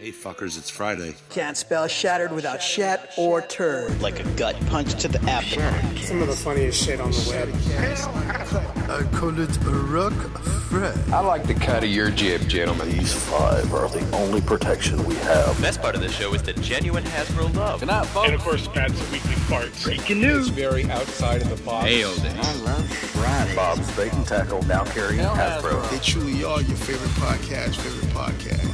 Hey fuckers, it's Friday. Can't spell shattered without shat or turd. Like a gut punch to the abdomen. Some of the funniest shit on the web. I call it a rock friend. I like the cut of your jib, gentlemen. These five are the only protection we have. The best part of the show is the genuine Hasbro love. Good night, folks. And of course, Pat's weekly farts. Breaking news. It's very outside of the box. Nailed it. I love Friday. Bob's Bait and Tackle, now carrying Hasbro. They truly are your favorite podcast.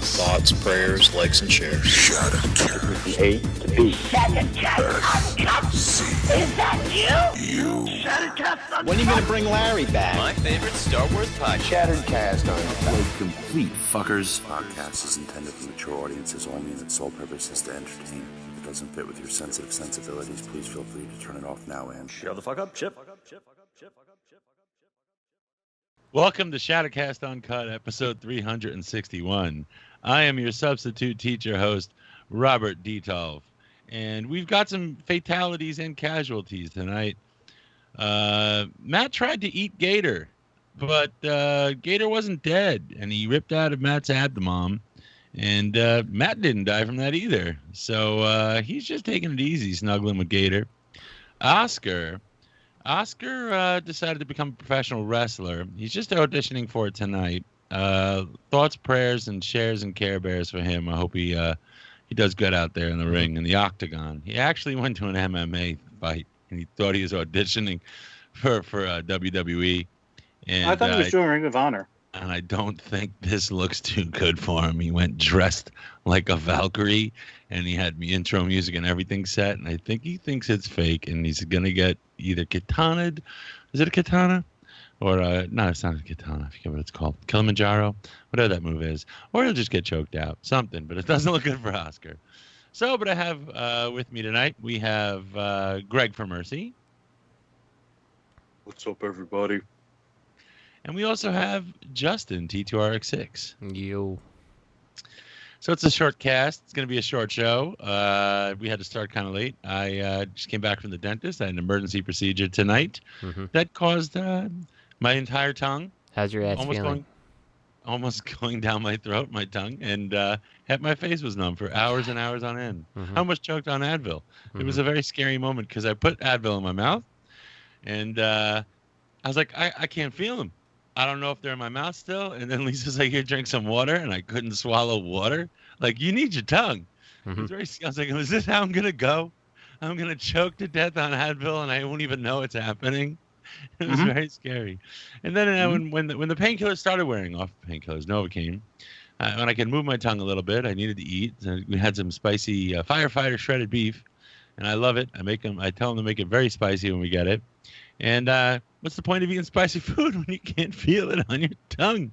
Thoughts, prayers, likes, and shares. Shattercast. A to B. Shattercast Uncut. Is that you? Shattercast When are you going to bring Larry back? My favorite Star Wars podcast. Shattercast Uncut. Like complete fuckers. Podcast is intended for mature audiences only, and its sole purpose is to entertain. If it doesn't fit with your sensitive sensibilities, please feel free to turn it off now and Shut the fuck up, Chip. Welcome to Shattercast Uncut, episode 361. I am your substitute teacher host, Robert Detolf. And we've got some fatalities and casualties tonight. Matt tried to eat Gator, but Gator wasn't dead, and he ripped out of Matt's abdomen. And Matt didn't die from that either. So he's just taking it easy, snuggling with Gator. Oscar decided to become a professional wrestler. He's just auditioning for it tonight. Thoughts, prayers, and shares and Care Bears for him. I hope he does good out there in the ring, in the octagon. He actually went to an MMA fight, and he thought he was auditioning for WWE. And I thought he was doing Ring of Honor. And I don't think this looks too good for him. He went dressed like a Valkyrie, and he had intro music and everything set. And I think he thinks it's fake, and he's going to get either katanaed. Is it a katana? Or, no, it's not a katana. I forget what it's called. Kilimanjaro? Whatever that move is. Or he'll just get choked out. Something, but it doesn't look good for Oscar. So, but I have with me tonight, we have Greg for Mercy. What's up, everybody? And we also have Justin, T2RX6. Yo. So it's a short cast. It's going to be a short show. We had to start kind of late. I just came back from the dentist. I had an emergency procedure tonight that caused my entire tongue. How's your ass feeling? Almost going down my throat, my tongue, and my face was numb for hours and hours on end. I almost choked on Advil. It was a very scary moment because I put Advil in my mouth, and I was like, I can't feel them. I don't know if they're in my mouth still. And then Lisa's like, here, drink some water. And I couldn't swallow water. Like, you need your tongue. I was like, is this how I'm going to go? I'm going to choke to death on Advil and I won't even know it's happening. It was very scary. And then when the painkillers started wearing off, painkillers, Novocaine, when I could move my tongue a little bit, I needed to eat. So we had some spicy firefighter shredded beef. And I love it. I tell them to make it very spicy when we get it. And what's the point of eating spicy food when you can't feel it on your tongue?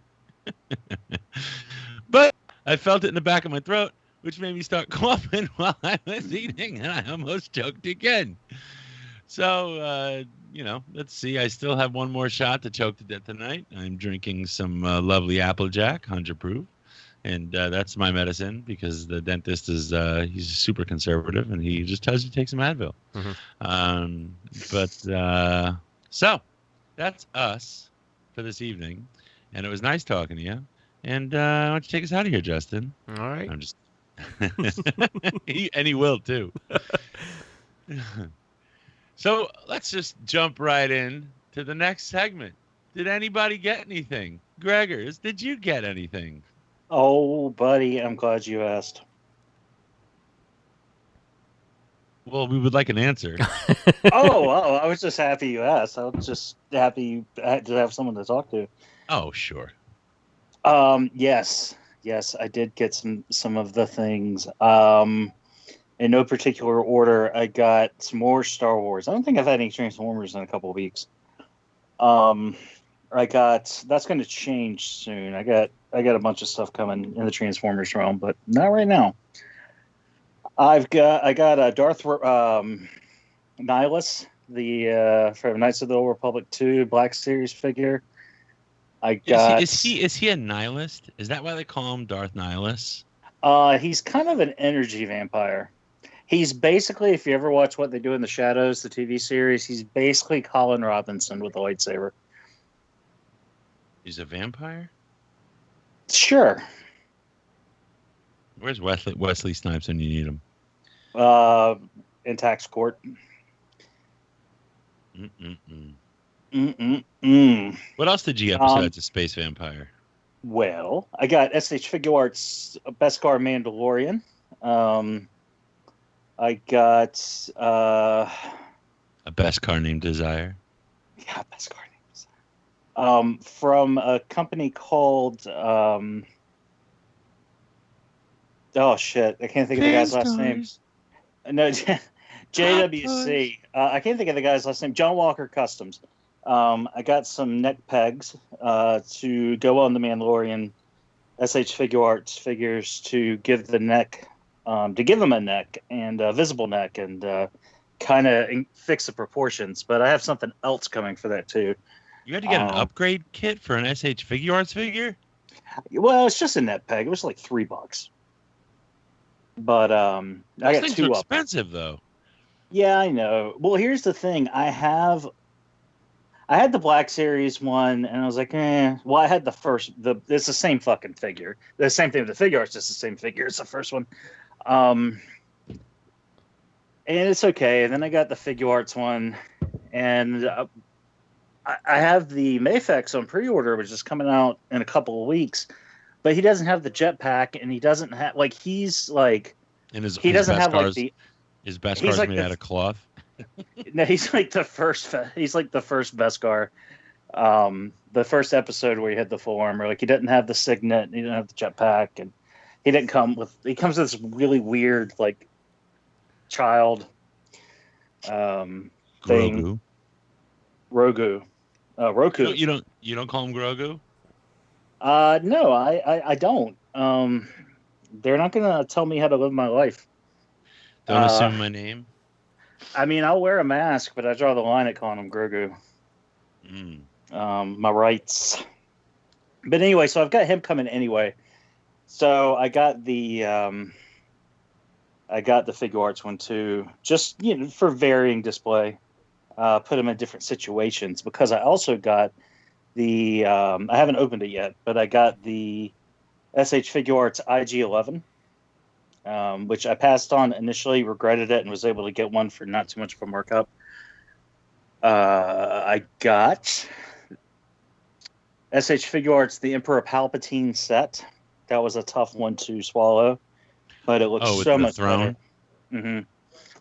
But I felt it in the back of my throat, which made me start coughing while I was eating, and I almost choked again. So, let's see. I still have one more shot to choke to death tonight. I'm drinking some lovely Applejack, 100 proof. And that's my medicine because the dentist is he's super conservative and he just tells you to take some Advil. So that's us for this evening. And it was nice talking to you. And why don't you take us out of here, Justin? All right. I'm just he will too. So let's just jump right in to the next segment. Did anybody get anything? Gregors, did you get anything? Oh, buddy, I'm glad you asked. Well, we would like an answer. Oh, I was just happy you asked. I was just happy to have someone to talk to. Oh, sure. Yes, I did get some of the things. In no particular order, I got some more Star Wars. I don't think I've had any Transformers in a couple of weeks. That's going to change soon. I got a bunch of stuff coming in the Transformers realm, but not right now. I got a Darth Nihilus, the from Knights of the Old Republic 2 Black Series figure. I got. Is he a nihilist? Is that why they call him Darth Nihilus? He's kind of an energy vampire. He's basically, if you ever watch What They Do in the Shadows, the TV series, he's basically Colin Robinson with a lightsaber. He's a vampire? Sure. Where's Wesley Snipes when you need him? In tax court. What else did you get besides a space vampire? Well, I got SH Figure Arts Beskar Mandalorian. I got a Beskar named Desire. Yeah, Beskar named Desire. From a company called oh shit, I can't think of the guy's last name. No, JWC. I can't think of the guy's last name. John Walker Customs. I got some neck pegs to go on the Mandalorian SH Figure Arts figures to give the neck, to give them a neck and a visible neck and kind of fix the proportions. But I have something else coming for that too. You had to get an upgrade kit for an SH Figure Arts figure? Well, it's just a neck peg. It was like $3. But I got two up. Expensive though. Yeah, I know. Well, here's the thing. I had the Black Series one, and I was like, eh. Well, I had it's the same fucking figure. The same thing with the figure art's just the same figure. It's the first one. And it's okay. And then I got the figure arts one, and I have the Mafex on pre-order, which is coming out in a couple of weeks. But he doesn't have the jetpack, and he doesn't have he doesn't have like the. His Beskar's like made out of cloth. No, he's like the first. He's like the first Beskar. The first episode where he had the full armor, like he didn't have the signet, and he didn't have the jetpack, and he didn't come with. He comes with this really weird like child thing. Grogu. Roku. You don't call him Grogu? No, I don't. They're not gonna tell me how to live my life. Don't assume my name. I mean, I'll wear a mask, but I draw the line at calling him Grogu. My rights. But anyway, so I've got him coming anyway. So I got the figure arts one too, just for varying display. Put them in different situations because I also got the I haven't opened it yet, but I got the SH Figure Arts IG-11. Which I passed on initially, regretted it, and was able to get one for not too much of a markup. I got SH Figure Arts, the Emperor Palpatine set. That was a tough one to swallow, but it looks so much better. Mm-hmm.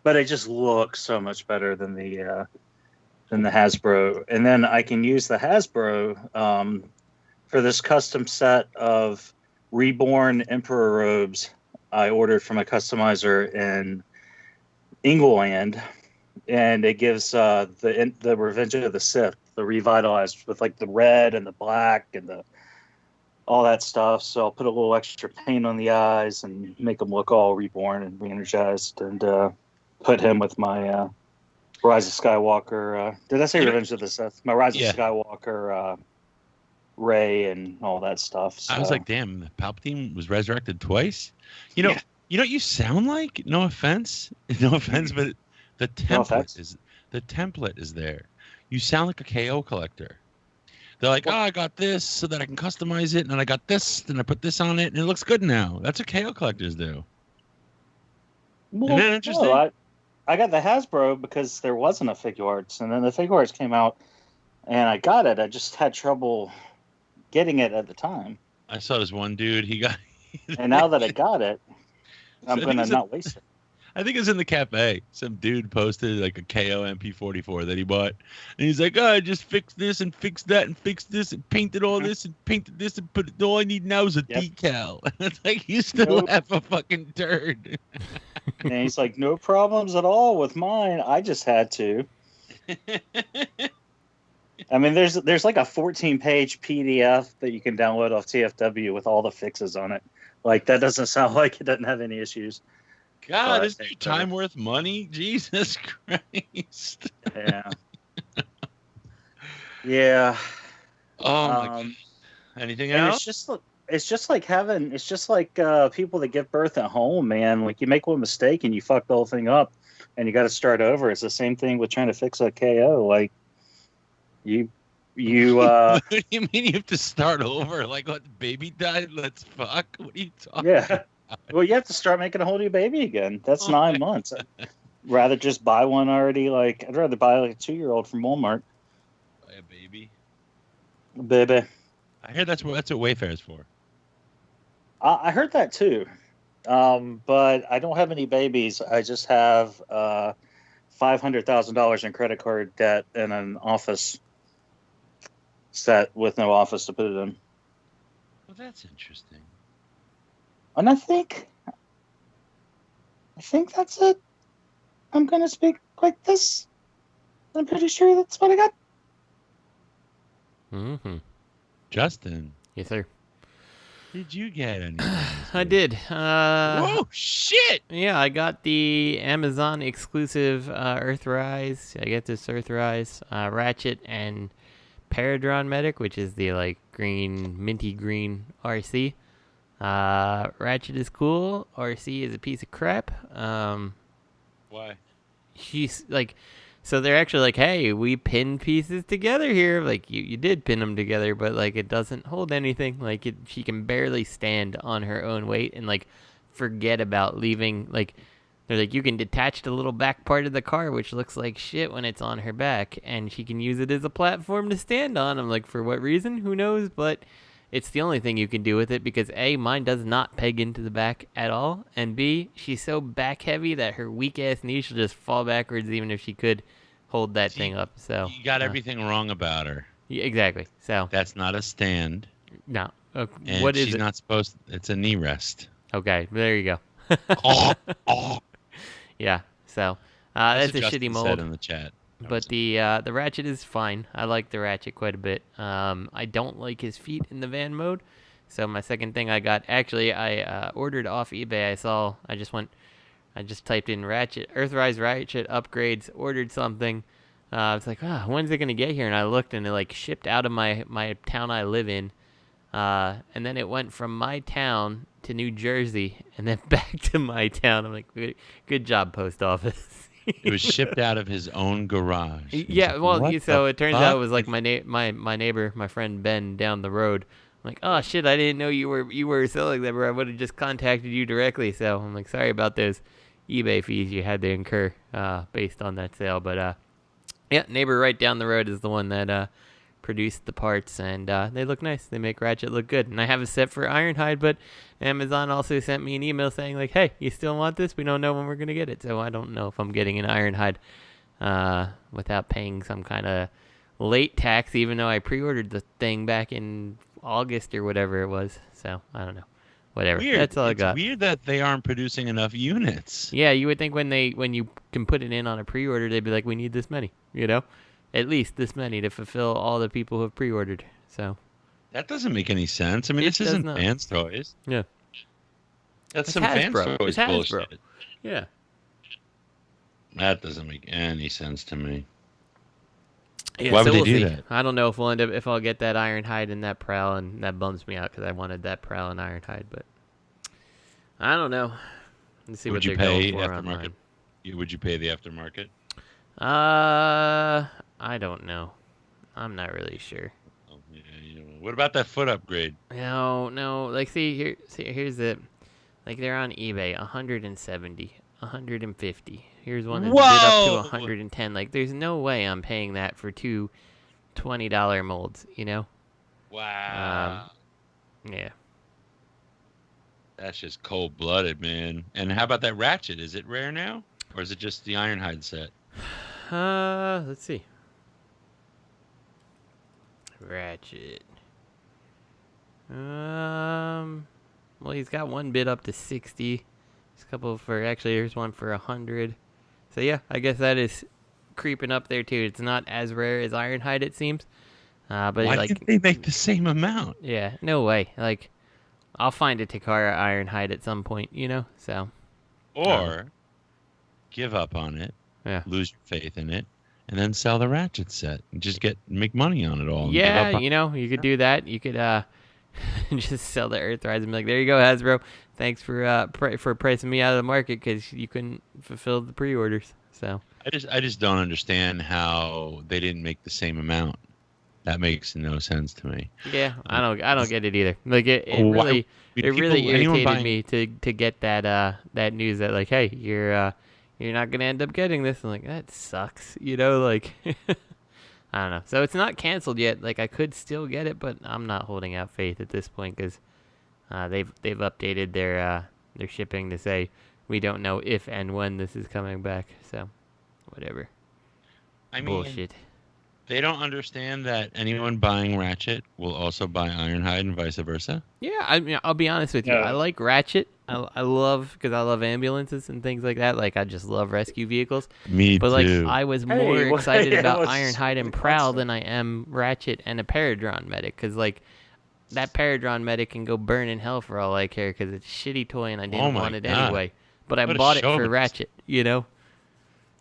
But it just looks so much better than the Hasbro. And then I can use the Hasbro for this custom set of reborn Emperor robes I ordered from a customizer in England, and it gives the Revenge of the Sith, the revitalized with like the red and the black and all that stuff. So I'll put a little extra paint on the eyes and make them look all reborn and re-energized, and put him with my Rise of Skywalker. Did I say Revenge of the Sith? My Rise of Skywalker. Rey and all that stuff. So. I was like, damn, Palpatine was resurrected twice. You know what you sound like? No offense, but the template is there. You sound like a KO collector. They're like, I got this so that I can customize it, and then I got this, and I put this on it, and it looks good now. That's what KO collectors do. Well, isn't that interesting? No, I got the Hasbro because there wasn't a figure arts, and then the figure arts came out, and I got it. I just had trouble getting it at the time. I saw this one dude. He got, and now that I got it, I'm gonna not waste it. I think it's in the cafe. Some dude posted like a KO MP44 that he bought, and he's like, "I just fixed this and fixed that and fixed this and painted all this and painted this and put all I need now is a decal." And it's like you still have a fucking turd. And he's like, "No problems at all with mine. I just had to." I mean, there's like a 14-page PDF that you can download off TFW with all the fixes on it. Like, that doesn't sound like it doesn't have any issues. God, isn't your time worth money? Jesus Christ. Yeah. Yeah. Oh, my God. Anything else? It's just like people that give birth at home, man. Like, you make one mistake and you fuck the whole thing up and you got to start over. It's the same thing with trying to fix a KO. Like, You what do you mean you have to start over? Like, what, baby died? Let's fuck? What are you talking about? Well, you have to start making a whole new baby again. That's 9 months. Rather just buy one already. Like I'd rather buy like a 2-year-old from Walmart. Buy a baby. Baby. I hear that's what Wayfair's for. I heard that too, but I don't have any babies. I just have $500,000 in credit card debt and an office set with no office to put it in. Well, that's interesting. And I think that's it. I'm gonna speak like this. I'm pretty sure that's what I got. Mm-hmm. Justin. Yes, sir. Did you get anything? I did. Whoa, shit! Yeah, I got the Amazon exclusive Earthrise. I get this Earthrise Ratchet and Paradron Medic, which is the like minty green RC. Ratchet is cool. RC is a piece of crap. Why? She's like, so they're actually like, hey, we pinned pieces together here. Like you did pin them together, but like it doesn't hold anything. Like she can barely stand on her own weight, and like forget about leaving. Like they're like, you can detach the little back part of the car, which looks like shit when it's on her back, and she can use it as a platform to stand on. I'm like, for what reason? Who knows? But it's the only thing you can do with it because A, mine does not peg into the back at all, and B, she's so back heavy that her weak ass knees should just fall backwards even if she could hold that thing up. So you got everything wrong about her. Yeah, exactly. So that's not a stand. No. And what is she's it? not supposed. It's a knee rest. Okay, there you go. Yeah. So that's a shitty mold. Said in the chat. But the Ratchet is fine. I like the Ratchet quite a bit. I don't like his feet in the van mode. So my second thing I got, actually, I ordered off eBay. I just typed in Ratchet, Earthrise Ratchet upgrades, ordered something. I was like, when's it going to get here? And I looked and it like shipped out of my town I live in. And then it went from my town to New Jersey and then back to my town. I'm like, good job, post office. It was shipped out of his own garage. Yeah, like, well, so it turns out it was like my neighbor, my friend Ben down the road. I'm like, oh shit, I didn't know you were selling them, or I would have just contacted you directly. So I'm like, sorry about those eBay fees you had to incur based on that sale. But yeah, neighbor right down the road is the one that produced the parts, and they look nice. They make Ratchet look good. And I have a set for Ironhide, but Amazon also sent me an email saying like, hey, you still want this? We don't know when we're going to get it. So I don't know if I'm getting an Ironhide without paying some kind of late tax, even though I pre-ordered the thing back in August or whatever it was. So I don't know. Whatever. Weird. That's all I got. It's weird that they aren't producing enough units. Yeah, you would think when you can put it in on a pre-order, they'd be like, we need this many, you know? At least this many to fulfill all the people who have pre-ordered. So that doesn't make any sense. I mean, this isn't Vans Toys. Yeah. That's it's some Vans Hasbro. Toys bullshit. Yeah. That doesn't make any sense to me. Yeah, Why so would we'll they do see. that? I don't know if I'll get that Ironhide and that Prowl, and that bums me out because I wanted that Prowl and Ironhide, but I don't know. Let's see what they're going for online. Would you pay the aftermarket? I don't know. I'm not really sure. Oh, yeah, what about that foot upgrade? No. Like, here's it. Like, they're on eBay, 170, 150. Here's one that's bid up to 110. Like, there's no way I'm paying that for two $20 molds, you know? Wow. Yeah. That's just cold-blooded, man. And how about that Ratchet? Is it rare now? Or is it just the Ironhide set? Let's see. Ratchet. Well, he's got one bid up to 60. There's a couple here's one for 100. So yeah, I guess that is creeping up there too. It's not as rare as Ironhide, it seems. But why can't they make the same amount? Yeah, no way. Like, I'll find a Takara Ironhide at some point, you know. So. Or give up on it. Yeah. Lose your faith in it, and then sell the Ratchet set and just make money on it all. Yeah, you could do that. You could just sell the Earthrise and be like, there you go, Hasbro. Thanks for pricing me out of the market because you couldn't fulfill the pre-orders. So I just don't understand how they didn't make the same amount. That makes no sense to me. Yeah, I don't get it either. Like it really irritated me to get that news that like, hey, you're not gonna end up getting this. I'm like, that sucks. Like I don't know. So it's not canceled yet. Like I could still get it, but I'm not holding out faith at this point because they've updated their shipping to say we don't know if and when this is coming back. So whatever. Bullshit. They don't understand that anyone buying Ratchet will also buy Ironhide and vice versa. Yeah, I'll be honest with you. I like Ratchet. I love ambulances and things like that. Like I just love rescue vehicles. Me but too. Like I was more excited about Ironhide and Prowl than I am Ratchet and a Paradron medic. Because like that Paradron medic can go burn in hell for all I care. Because it's a shitty toy and I didn't want it anyway. But I bought it for Ratchet.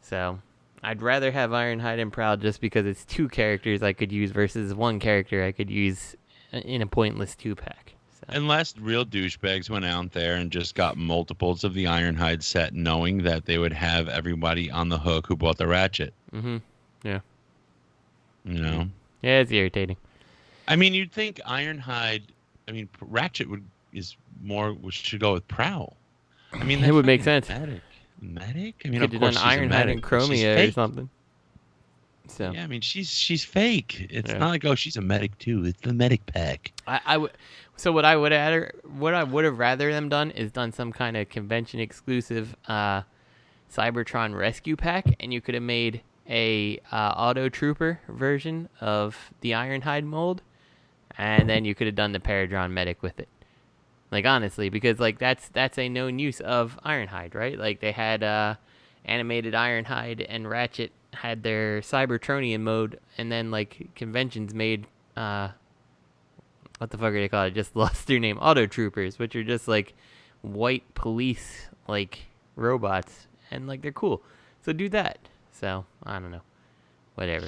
So. I'd rather have Ironhide and Prowl just because it's 2 characters I could use versus 1 character I could use in a pointless 2-pack. So. Unless real douchebags went out there and just got multiples of the Ironhide set, knowing that they would have everybody on the hook who bought the Ratchet. Mm-hmm. Yeah. Yeah, it's irritating. I mean, you'd think Ratchet should go with Prowl. I mean, it would make sense. Medic? I mean, could of course she's Ironhide and Chromia or something. So yeah, I mean, she's fake. It's not like she's a medic too. It's the medic pack. So what I would have rather them done is done some kind of convention exclusive Cybertron rescue pack, and you could have made a Auto Trooper version of the Ironhide mold, and then you could have done the Paradron medic with it. Like honestly, because like that's a known use of Ironhide, right? Like they had animated Ironhide and Ratchet had their Cybertronian mode, and then like conventions made what the fuck are they called? I just lost their name. Auto Troopers, which are just like white police like robots, and like they're cool. So do that. So I don't know, whatever.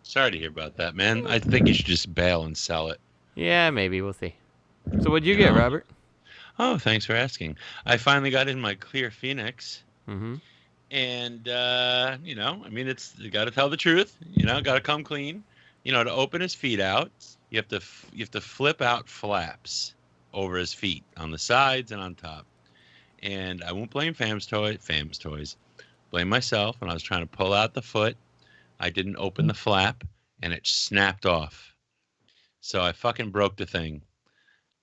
Sorry to hear about that, man. I think you should just bail and sell it. Yeah, maybe. We'll see. So what'd you get, Robert? Oh, thanks for asking. I finally got in my Clear Phoenix. Mm-hmm. And, I mean, you got to tell the truth. Got to come clean. To open his feet out, you have to flip out flaps over his feet on the sides and on top. And I won't blame Fam's Toys. Blame myself. When I was trying to pull out the foot, I didn't open the flap, and it snapped off. So I fucking broke the thing.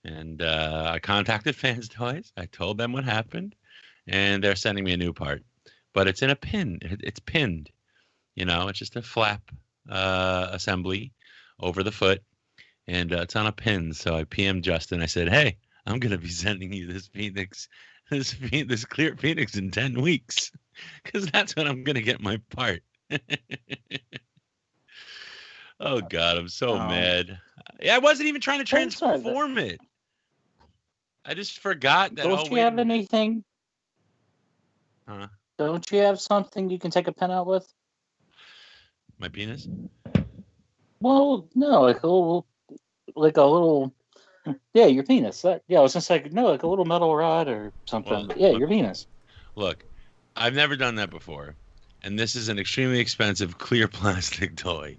And I contacted Fans Toys. I told them what happened. And they're sending me a new part. But it's in a pin. It's pinned. It's just a flap assembly over the foot. And it's on a pin. So I PM'd Justin. I said, hey, I'm going to be sending you this Phoenix, this Clear Phoenix in 10 weeks. Because that's when I'm going to get my part. Oh, God, I'm so mad. I wasn't even trying to transform it. I just forgot that. Don't you have anything? Huh? Don't you have something you can take a pen out with? My penis? Well, no, like a little, yeah, your penis. I was just like, no, like a little metal rod or something. Well, your penis. Look, I've never done that before. And this is an extremely expensive clear plastic toy.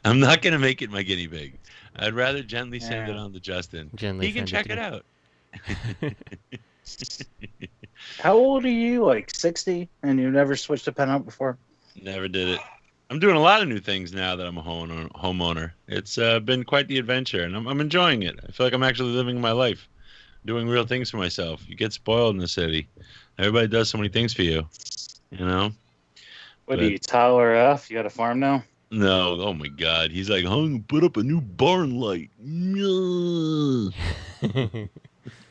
I'm not going to make it my guinea pig. I'd rather gently send it on to Justin. He can check it out. How old are you? Like 60? And you've never switched a pen out before? Never did it. I'm doing a lot of new things now that I'm a homeowner. It's been quite the adventure, and I'm enjoying it. I feel like I'm actually living my life, doing real things for myself. You get spoiled in the city. Everybody does so many things for you, What are you, Tyler F? You got a farm now? No. Oh, my God. He's like, put up a new barn light.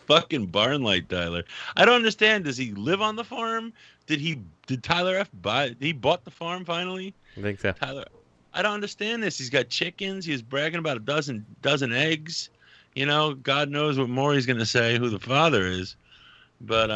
Fucking barn light, Tyler. I don't understand. Does he live on the farm? Did Tyler F buy? He bought the farm finally? I think so. Tyler, I don't understand this. He's got chickens. He's bragging about a dozen eggs. God knows what more he's going to say, who the father is. But,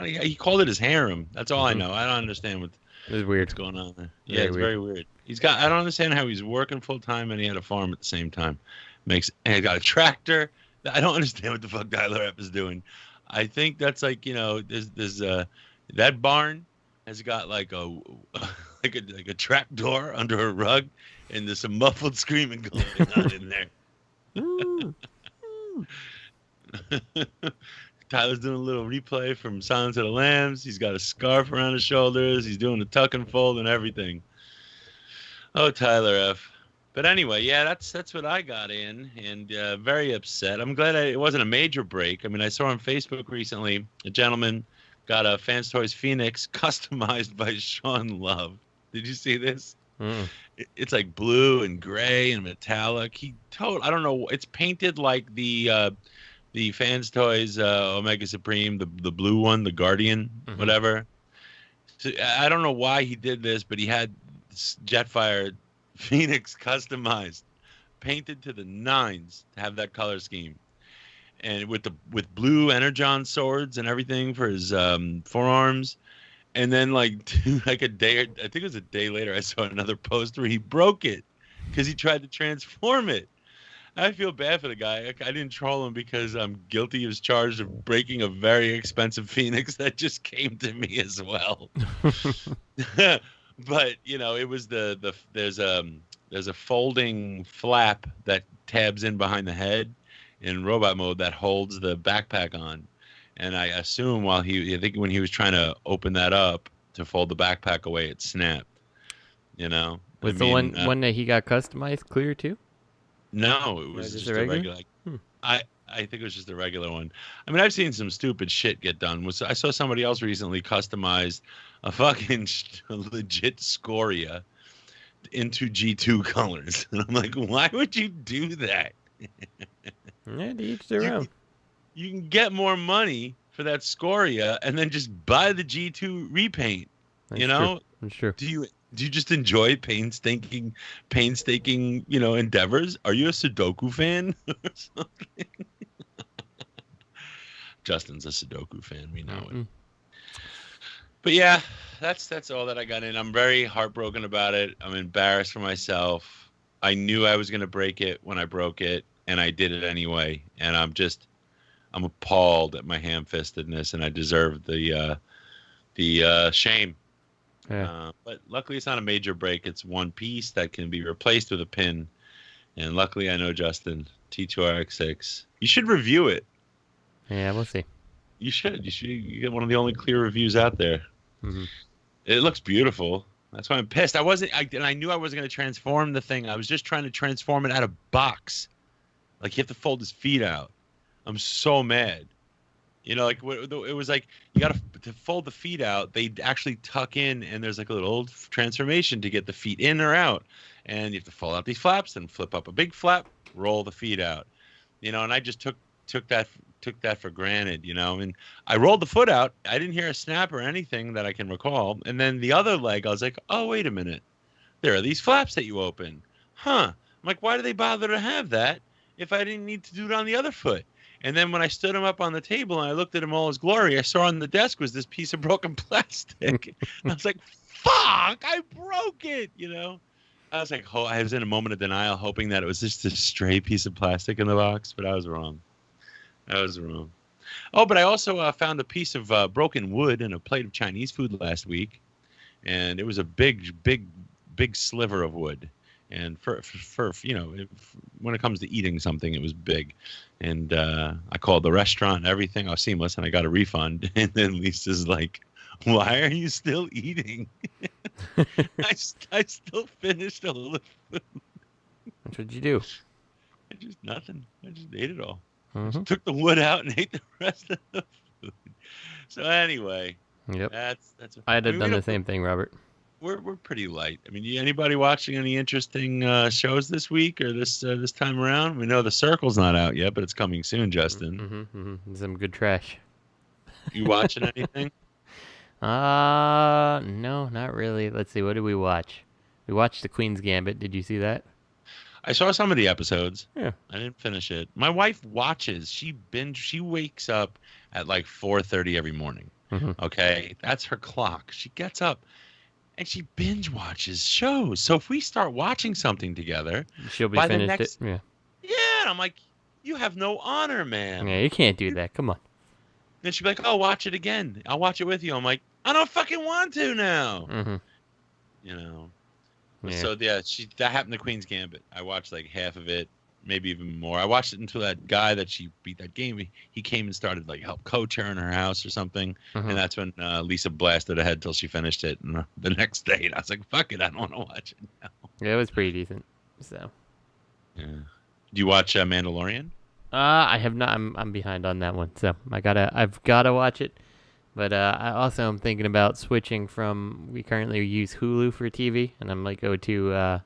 he called it his harem. That's all I know. I don't understand what's going on there. Yeah, it's very weird. I don't understand how he's working full time and he had a farm at the same time. And he got a tractor. I don't understand what the fuck Tyler F is doing. I think that's like, there's that barn has got like like a trap door under a rug, and there's some muffled screaming going on in there. Tyler's doing a little replay from Silence of the Lambs. He's got a scarf around his shoulders. He's doing the tuck and fold and everything. Oh, Tyler F. But anyway, yeah, that's what I got in, and very upset. I'm glad it wasn't a major break. I mean, I saw on Facebook recently a gentleman got a Fans Toys Phoenix customized by Sean Love. Did you see this? It's like blue and gray and metallic. I don't know. It's painted like the Fans Toys Omega Supreme, the blue one, the Guardian, whatever. So, I don't know why he did this, but he had Jetfire Phoenix customized, painted to the nines to have that color scheme, and with blue Energon swords and everything for his forearms. And then like a day, I think it was a day later, I saw another post where he broke it because he tried to transform it. I feel bad for the guy. I didn't troll him because I'm guilty as charged of breaking a very expensive Phoenix that just came to me as well. But it was there's a folding flap that tabs in behind the head in robot mode that holds the backpack on. And I assume when he was trying to open that up to fold the backpack away, it snapped. Was the one that he got customized clear too? No, it was just a regular. I think it was just a regular one. I mean, I've seen some stupid shit get done. I saw somebody else recently customized a fucking legit Scoria into G2 colors, and I'm like, why would you do that? Yeah, to each their own. You can get more money for that Scoria and then just buy the G2 repaint. That's true. Do you just enjoy painstaking, endeavors? Are you a Sudoku fan or something? Justin's a Sudoku fan. We know it. But yeah, that's all that I got in. I'm very heartbroken about it. I'm embarrassed for myself. I knew I was going to break it when I broke it, and I did it anyway. And I'm appalled at my ham-fistedness, and I deserve the shame. Yeah. But luckily, it's not a major break. It's one piece that can be replaced with a pin. And luckily, I know Justin, T2RX6. You should review it. Yeah, we'll see. You should. You get one of the only clear reviews out there. Mm-hmm. It looks beautiful. That's why I'm pissed. I knew I wasn't going to transform the thing. I was just trying to transform it out of box. Like, you have to fold his feet out. I'm so mad. It was like you got to fold the feet out. They actually tuck in, and there's like a little transformation to get the feet in or out. And you have to fold out these flaps and flip up a big flap, roll the feet out. And I just took that for granted, and I rolled the foot out. I didn't hear a snap or anything that I can recall. And then the other leg, I was like, oh, wait a minute. There are these flaps that you open. Huh. I'm like, why do they bother to have that if I didn't need to do it on the other foot? And then when I stood him up on the table and I looked at him all his glory, I saw on the desk was this piece of broken plastic. I was like, fuck, I broke it, I was like, I was in a moment of denial, hoping that it was just a stray piece of plastic in the box, but I was wrong. Oh, but I also found a piece of broken wood in a plate of Chinese food last week, and it was a big sliver of wood. And for when it comes to eating something, it was big. And I called the restaurant and everything. I was seamless, and I got a refund. And then Lisa's like, why are you still eating? I still finished all the food. What'd you do? Nothing. I just ate it all. Mm-hmm. Took the wood out and ate the rest of the food. So anyway, yep. That's. I'd have done the same thing, Robert. We're pretty light. I mean, anybody watching any interesting shows this week or this time around? We know The Circle's not out yet, but it's coming soon, Justin. Mm-hmm. Some good trash. You watching anything? No, not really. Let's see. What did we watch? We watched The Queen's Gambit. Did you see that? I saw some of the episodes. Yeah. I didn't finish it. My wife watches. She wakes up at like 4:30 every morning. Mm-hmm. Okay? That's her clock. She gets up and she binge watches shows. So if we start watching something together, she'll be by finished the next, it. Yeah. Yeah, and I'm like, you have no honor, man. Yeah, you can't do that. Come on. Then she'll be like, oh, watch it again. I'll watch it with you. I'm like, I don't fucking want to now. Mm-hmm. you know. Yeah. So yeah, that happened to Queen's Gambit. I watched like half of it, maybe even more. I watched it until that guy that she beat that game. He came and started like help coach her in her house or something, and that's when Lisa blasted ahead till she finished it. And the next day, and I was like, "Fuck it, I don't want to watch it now." Yeah, it was pretty decent. So. Yeah. Do you watch Mandalorian? I have not. I'm behind on that one, so I've gotta watch it. But I also am thinking about switching from. We currently use Hulu for TV, and I'm like go to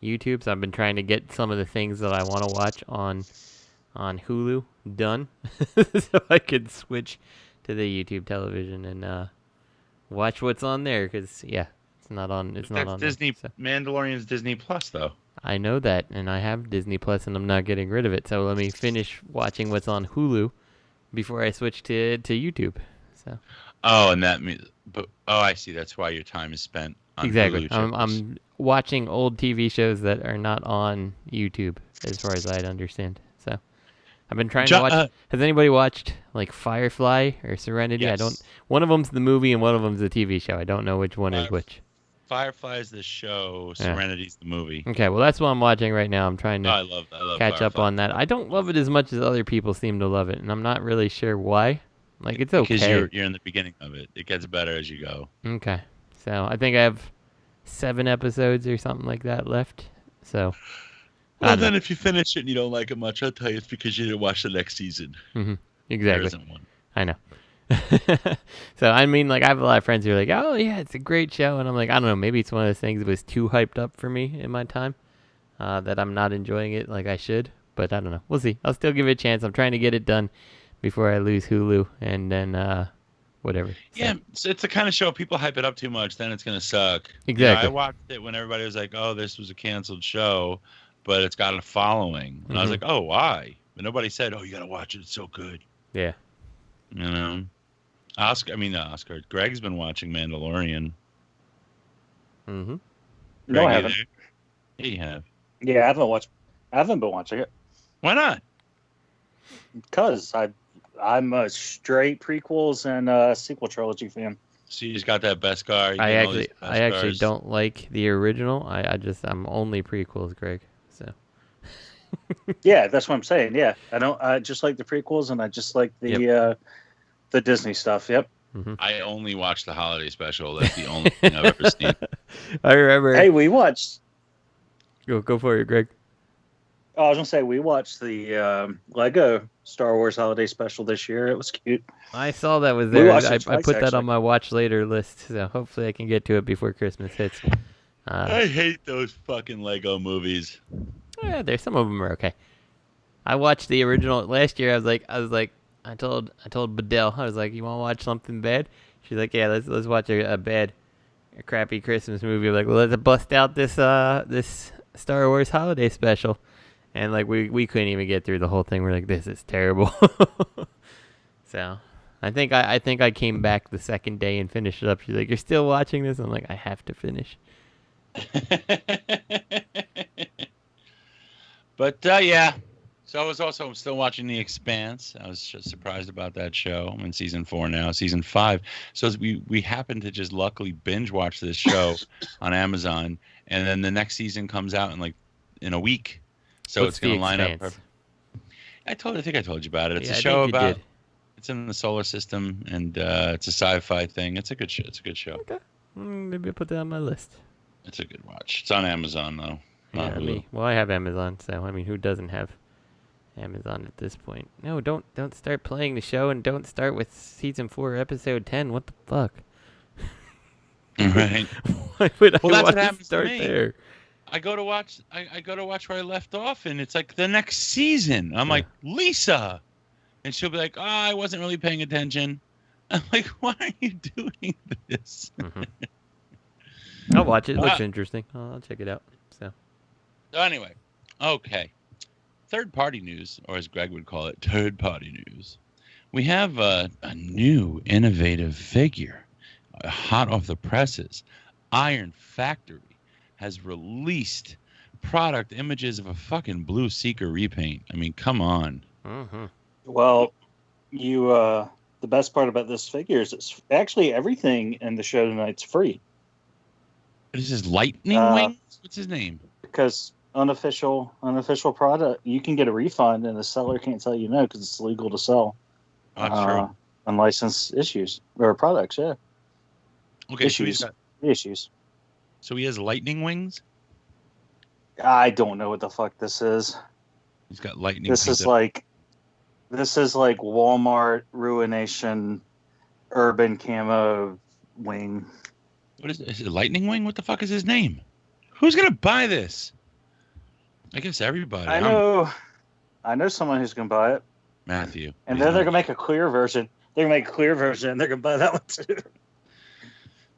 YouTube. So I've been trying to get some of the things that I want to watch on Hulu done, so I could switch to the YouTube television and watch what's on there. Because it's not on. It's not on Disney. There, so. Mandalorian's Disney Plus though. I know that, and I have Disney Plus, and I'm not getting rid of it. So let me finish watching what's on Hulu before I switch to YouTube. So. Oh, and that means, I see. That's why your time is spent on exactly. Hulu. I'm watching old TV shows that are not on YouTube, as far as I understand. So I've been trying to watch. Has anybody watched like Firefly or Serenity? Yes. I don't. One of them's the movie, and one of them's the TV show. I don't know which one is which. Firefly is the show. Serenity's the movie. Okay, well that's what I'm watching right now. I'm trying to I love catch Firefly. up on that. I don't love it as much as other people seem to love it, and I'm not really sure why. Like it's okay. Because you're in the beginning of it. It gets better as you go. Okay, so I think I have 7 episodes or something like that left. So. Well, then if you finish it and you don't like it much, I'll tell you it's because you didn't watch the next season. Mm-hmm. Exactly. There isn't one. I know. So, I mean, like, I have a lot of friends who are like, oh, yeah, it's a great show. And I'm like, I don't know, maybe it's one of those things that was too hyped up for me in my time, that I'm not enjoying it like I should. But I don't know. We'll see. I'll still give it a chance. I'm trying to get it done before I lose Hulu and then whatever. Yeah, so it's the kind of show people hype it up too much, then it's going to suck. Exactly. I watched it when everybody was like, oh, this was a canceled show, but it's got a following. And I was like, oh, why? But nobody said, oh, you got to watch it. It's so good. Yeah. You know? Oscar. Greg's been watching Mandalorian. Mm-hmm. Greg, No, I haven't. Yeah, you have. Yeah, I haven't been watching it. Why not? Because I'm a straight prequels and sequel trilogy fan. So you just got that Beskar. I actually don't like the original. I'm only prequels, Greg. So. Yeah, that's what I'm saying. Yeah, I just like the prequels, and I just like the Disney stuff. Yep. Mm-hmm. I only watch the holiday special. That's the only thing I've ever seen. I remember. Hey, we watched. Go for it, Greg. Oh, I was gonna say we watched the Lego Star Wars holiday special this year. It was cute. I saw that was there. I put that on my watch later list, so hopefully I can get to it before Christmas hits. I hate those fucking Lego movies. Yeah, there's some of them are okay. I watched the original last year. I told Bedell, I was like, you want to watch something bad? She's like, yeah, let's watch a crappy Christmas movie. I'm like, well, let's bust out this Star Wars holiday special. And like we couldn't even get through the whole thing. We're like, this is terrible. So I think I came back the second day and finished it up. She's like, you're still watching this? I'm like, I have to finish. But yeah, so I was also still watching The Expanse. I was just surprised about that show. I'm in season 4 now, season 5. So we happened to just luckily binge watch this show on Amazon, and then the next season comes out in a week. So it's going to line up. I think I told you about it. It's a show about. It's in the solar system, and it's a sci-fi thing. It's a good show. Okay, maybe I'll put that on my list. It's a good watch. It's on Amazon though. Yeah, I have Amazon, so I mean, who doesn't have Amazon at this point? No, don't start playing the show, and don't start with season 4, episode 10. What the fuck? Right. Why would I that's want what happens to start to me. there? I go to watch where I left off, and it's like the next season. I'm like, Lisa, and she'll be like, oh, I wasn't really paying attention. I'm like, why are you doing this? Mm-hmm. I'll watch it. It looks interesting. I'll check it out. So anyway, okay. Third-party news, or as Greg would call it, third-party news. We have a new innovative figure, hot off the presses. Iron Factory has released product images of a fucking Blue Seeker repaint. I mean, come on. Mm-hmm. Well, the best part about this figure is it's actually everything in the show tonight's free. What is his lightning wings? What's his name? Because unofficial product, you can get a refund, and the seller can't tell you no because it's illegal to sell. That's true. Unlicensed issues or products. Yeah. Okay. Issues. So he has lightning wings. I don't know what the fuck this is. He's got lightning. This is like Walmart Ruination urban camo wing. What is it? Is it lightning wing? What the fuck is his name? Who's gonna buy this? I guess everybody. I know someone who's gonna buy it. Matthew. And then they're gonna make a clear version. They're gonna buy that one too.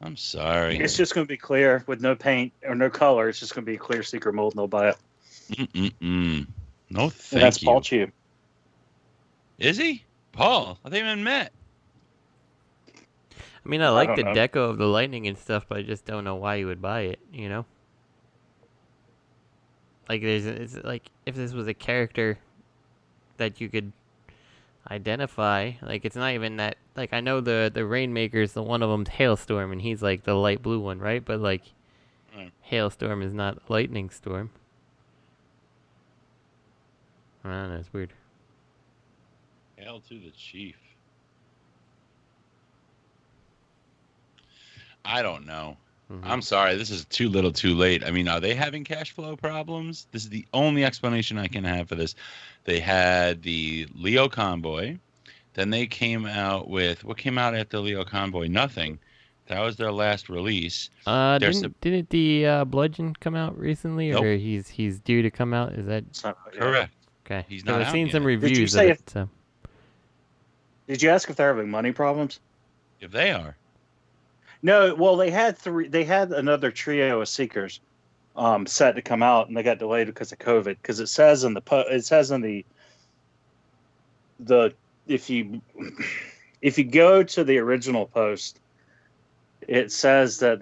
I'm sorry. It's just gonna be clear with no paint or no color. It's just gonna be a clear secret mold, and they'll buy it. No, thank you. That's Paul Chew. Is he? Paul? I think we met. I mean, I like the deco of the lightning and stuff, but I just don't know why you would buy it, you know? Like, it's like, if this was a character that you could identify, like, it's not even that, like, I know the Rainmaker's, the one of them's Hailstorm, and he's, like, the light blue one, right? But, like, Hailstorm is not Lightning Storm. I don't know, it's weird. Hail to the chief. I don't know. I'm sorry. This is too little too late. I mean, are they having cash flow problems? This is the only explanation I can have for this. They had the Leo Convoy. Then they came out with... What came out after Leo Convoy? Nothing. That was their last release. Didn't the Bludgeon come out recently? Nope. Or he's due to come out? Is that... Correct. Okay. He's not I've out seen yet. some reviews of it. So. Did you ask if they're having money problems? If they are. No, well, they had another trio of Seekers set to come out, and they got delayed because of COVID. Because it says in the if you go to the original post, it says that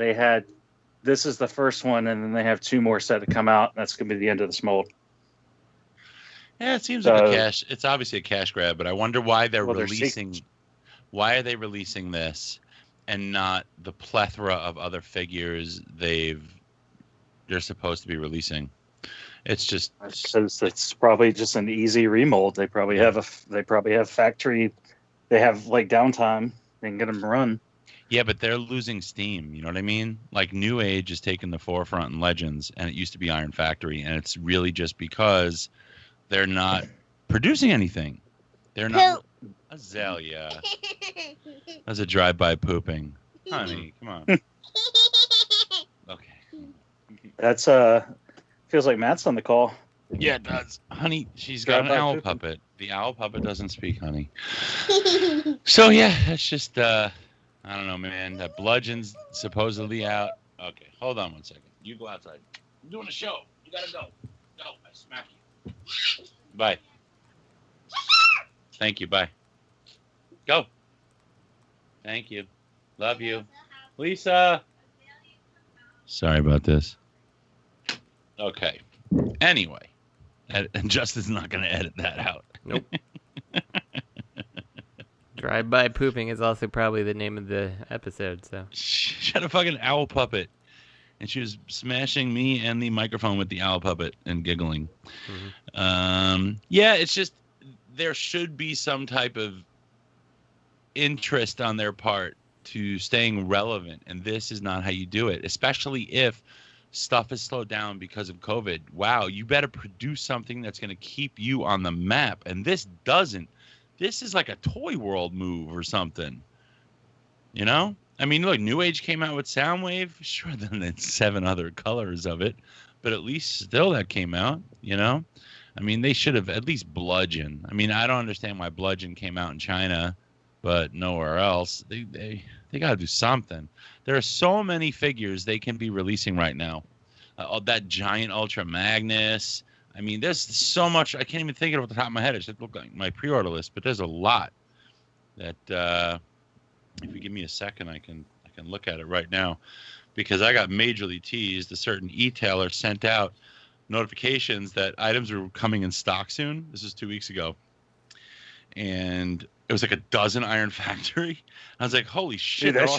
this is the first one, and then they have 2 more set to come out, and that's going to be the end of this mold. Yeah, it seems like a cash. It's obviously a cash grab, but I wonder why they're releasing. Why are they releasing this, and not the plethora of other figures they're supposed to be releasing? It's just. It's probably just an easy remold. They probably have factory. They have like downtime. They can get them run. Yeah, but they're losing steam. You know what I mean? Like New Age is taking the forefront in Legends, and it used to be Iron Factory, and it's really just because they're not producing anything. They're not. Azalea. That's a drive-by pooping. Honey, come on. Okay. That's feels like Matt's on the call. Yeah, it does. Honey, she's got an owl puppet. The owl puppet doesn't speak, honey. So yeah, that's just I don't know, man. That Bludgeon's supposedly out. Okay, hold on one second. You go outside. I'm doing a show. You gotta go. Go. I smack you. Bye. Thank you. Bye. Go. Thank you. Love you. Lisa. Sorry about this. Okay. Anyway. And Justin's not going to edit that out. Nope. Drive-by pooping is also probably the name of the episode, so. She had a fucking owl puppet. And she was smashing me and the microphone with the owl puppet and giggling. Yeah, it's just there should be some type of interest on their part to staying relevant. And this is not how you do it, especially if stuff is slowed down because of COVID. Wow, you better produce something that's going to keep you on the map. And this doesn't. This is like a Toy World move or something. You know? I mean, look, New Age came out with Soundwave. Sure, then there's 7 other colors of it. But at least still that came out, you know? I mean, they should have at least Bludgeon. I mean, I don't understand why Bludgeon came out in China, but nowhere else. They got to do something. There are so many figures they can be releasing right now. That giant Ultra Magnus. I mean, there's so much. I can't even think of it off the top of my head. It should look like my pre-order list, but there's a lot that... if you give me a second, I can look at it right now, because I got majorly teased. A certain e-tailer sent out notifications that items were coming in stock soon. This is 2 weeks ago, and it was like a dozen Iron Factory. I was like, "Holy shit!" Dude, that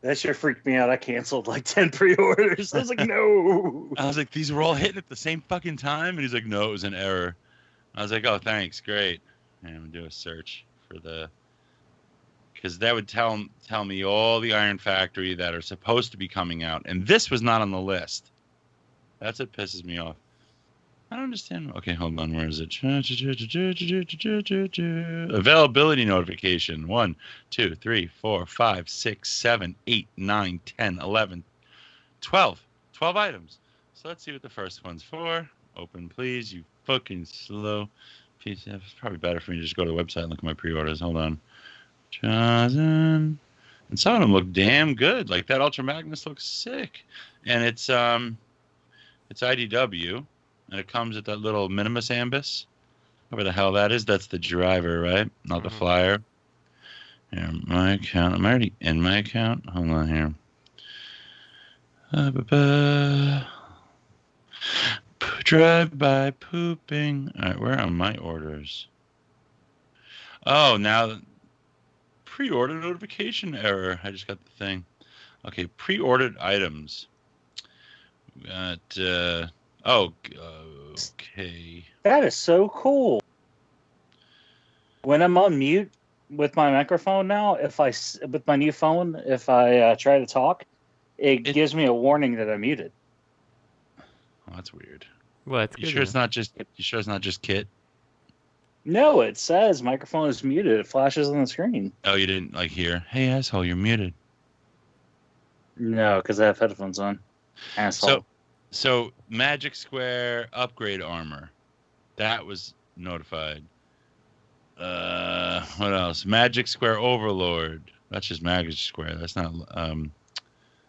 That sure freaked me out. I canceled like 10 pre-orders. I was like, no. I was like, these were all hitting at the same fucking time? And he's like, no, it was an error. I was like, oh, thanks. Great. And I'm going to do a search for the... Because that would tell me all the Iron Factory that are supposed to be coming out. And this was not on the list. That's what pisses me off. I don't understand. Okay, hold on. Where is it? Availability notification. 1, 2, 3, 4, 5, 6, 7, 8, 9, 10, 11, 12. 12 items. So let's see what the first one's for. Open, please. You fucking slow piece. It's probably better for me to just go to the website and look at my pre-orders. Hold on. Chosen. And some of them look damn good. Like that Ultra Magnus looks sick. And it's IDW. And it comes with that little Minimus Ambus. Whatever the hell that is. That's the driver, right? Not the flyer. Here, my account. I'm already in my account. Hold on here. Drive by pooping. All right, where are my orders? Oh, now pre-order notification error. I just got the thing. Okay, pre-ordered items. We got... okay. That is so cool. When I'm on mute with my microphone now, with my new phone, if I try to talk, it gives me a warning that I'm muted. Oh, that's weird. What? You sure it's not just Kit? No, it says microphone is muted. It flashes on the screen. Oh, you didn't hear? Hey, asshole, you're muted. No, because I have headphones on. Asshole. So Magic Square upgrade armor, that was notified. What else? Magic Square Overlord. That's just Magic Square. That's not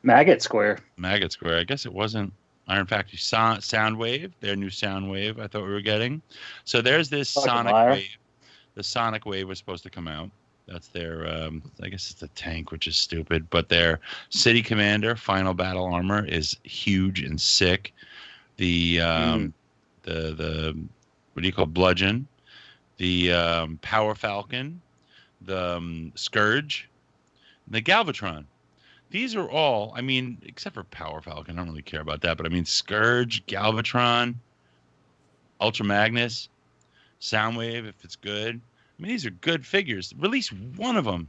Maggot Square. Maggot Square. I guess it wasn't Iron Factory. Soundwave. Their new Soundwave. I thought we were getting. So there's this Sonic Wave. The Sonic Wave was supposed to come out. That's their, I guess it's the tank, which is stupid. But their City Commander Final Battle Armor is huge and sick. The what do you call Bludgeon? The Power Falcon, the Scourge, the Galvatron. These are all, I mean, except for Power Falcon, I don't really care about that. But I mean, Scourge, Galvatron, Ultra Magnus, Soundwave, if it's good. I mean, these are good figures. Release one of them.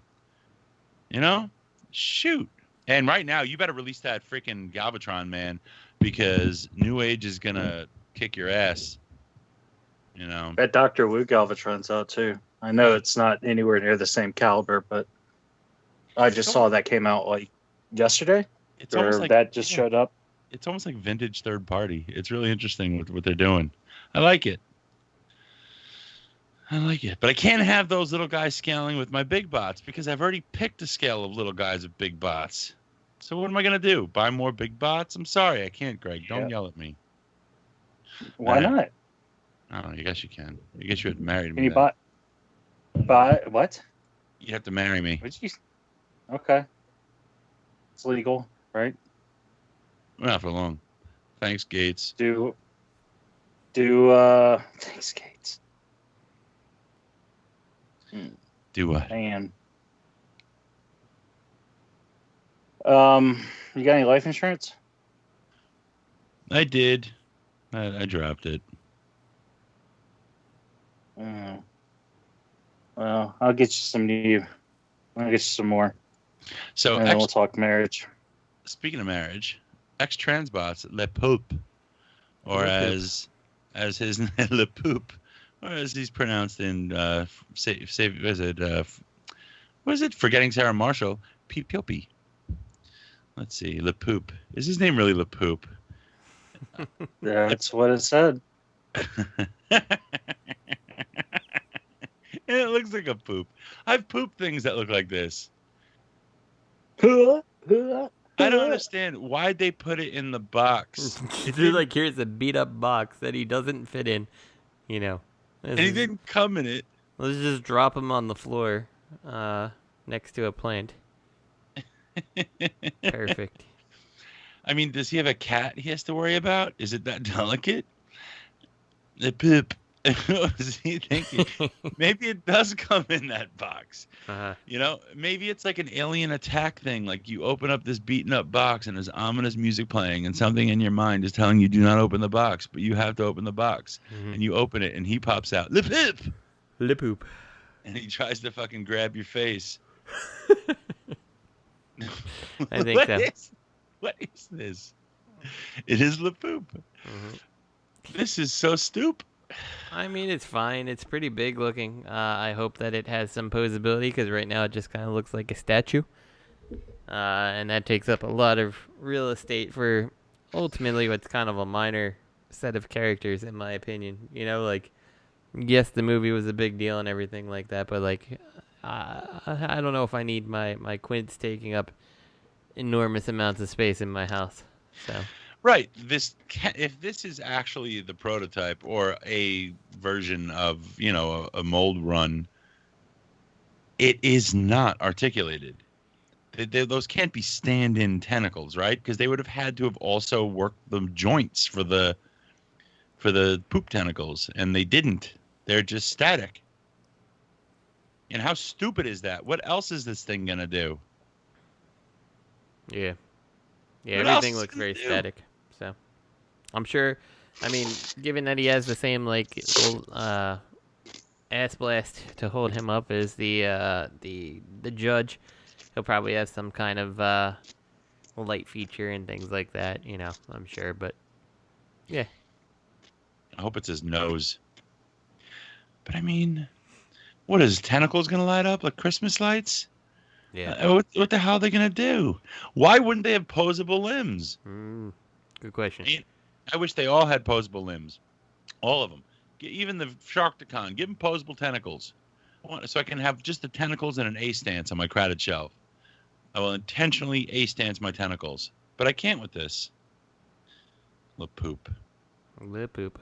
You know? Shoot. And right now, you better release that freaking Galvatron, man, because New Age is going to kick your ass. You know? That Dr. Wu Galvatron's out, too. I know it's not anywhere near the same caliber, but I just saw that came out, like, yesterday? It's almost like that just showed up? It's almost like vintage third party. It's really interesting what they're doing. I like it. But I can't have those little guys scaling with my big bots because I've already picked a scale of little guys with big bots. So what am I going to do? Buy more big bots? I'm sorry. I can't, Greg. Don't yell at me. Why not? I don't know. I guess you can. I guess you would marry me. Can you buy what? You'd have to marry me. Okay. It's legal, right? Not for long. Thanks, Gates. Thanks, Gates. Do what? Man. You got any life insurance? I did. I dropped it. Well, I'll get you some more. So and then we'll talk marriage. Speaking of marriage, X-Transbots Le Poulpe, or as his Le Poulpe, or as he's pronounced in Forgetting Sarah Marshall, P-Pilpy. Let's see, Le Poulpe. Is his name really Le Poulpe? That's what it said. And it looks like a poop. I've pooped things that look like this. I don't understand why'd they put it in the box. It's like, here's a beat up box that he doesn't fit in, you know. And he didn't come in it. Let's just drop him on the floor next to a plant. Perfect. I mean, does he have a cat he has to worry about? Is it that delicate? Le Poulpe. See, thank you. Maybe it does come in that box. Uh-huh. You know, maybe it's like an alien attack thing. Like you open up this beaten up box and there's ominous music playing and something in your mind is telling you do not open the box, but you have to open the box. Mm-hmm. And you open it and he pops out. Le Poulpe! Le Poulpe. And he tries to fucking grab your face. I think so. What is this? It is Le Poulpe. Mm-hmm. This is so stupid. I mean, it's fine. It's pretty big looking. I hope that it has some posability because right now it just kind of looks like a statue. And that takes up a lot of real estate for ultimately what's kind of a minor set of characters, in my opinion. You know, like, yes, the movie was a big deal and everything like that, but, like, I don't know if I need my Quints taking up enormous amounts of space in my house. So. Right. If this is actually the prototype or a version of, you know, a mold run, it is not articulated. Those can't be stand-in tentacles, right? Because they would have had to have also worked the joints for the poop tentacles, and they didn't. They're just static. And how stupid is that? What else is this thing gonna do? Yeah. Yeah, What everything else looks is it very do? static. So, I'm sure. I mean, given that he has the same like ass blast to hold him up as the judge, he'll probably have some kind of light feature and things like that. You know, I'm sure. But yeah, I hope it's his nose. But I mean, what is tentacles gonna light up like Christmas lights? Yeah. What the hell are they gonna do? Why wouldn't they have posable limbs? Good question. I wish they all had posable limbs, all of them. Even the Sharkticon, give them posable tentacles, so I can have just the tentacles and an A stance on my crowded shelf. I will intentionally A stance my tentacles, but I can't with this. Le Poulpe. Le Poulpe.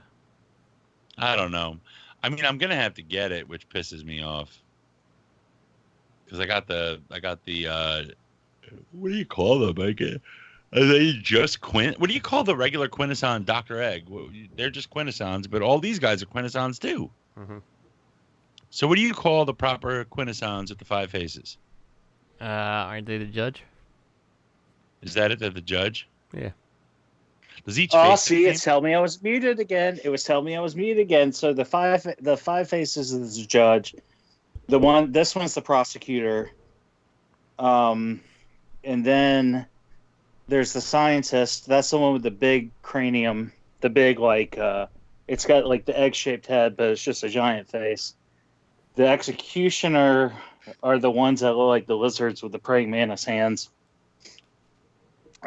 I don't know. I mean, I'm gonna have to get it, which pisses me off. Because I got the what do you call them? Are they just what do you call the regular Quintesson Dr. Egg? They're just Quintessons, but all these guys are Quintessons too. Mm-hmm. So what do you call the proper Quintessons with the 5 faces? Aren't they the judge? Is that it? They're the judge? Yeah. Does each Oh, face see, it's telling me I was muted again. It was telling me I was muted again. So the five faces is the judge. This one's the prosecutor. And then there's the scientist. That's the one with the big cranium. The big, like, it's got, like, the egg-shaped head, but it's just a giant face. The executioner are the ones that look like the lizards with the praying mantis hands.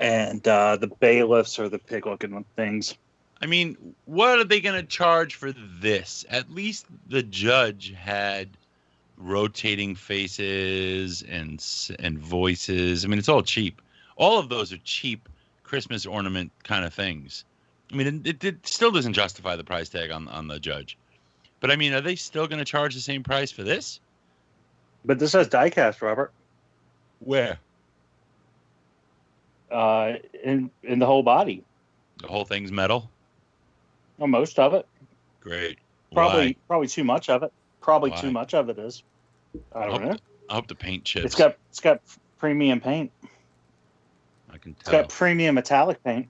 And the bailiffs are the pig-looking things. I mean, what are they going to charge for this? At least the judge had rotating faces and voices. I mean, it's all cheap. All of those are cheap Christmas ornament kind of things. I mean, it still doesn't justify the price tag on the judge. But I mean, are they still going to charge the same price for this? But this has diecast, Robert. Where? In the whole body. The whole thing's metal? Well, most of it. Great. Probably too much of it. Probably Why? too much of it is. I don't know. I hope the paint chips. It's got premium paint. I can tell. It's got premium metallic paint.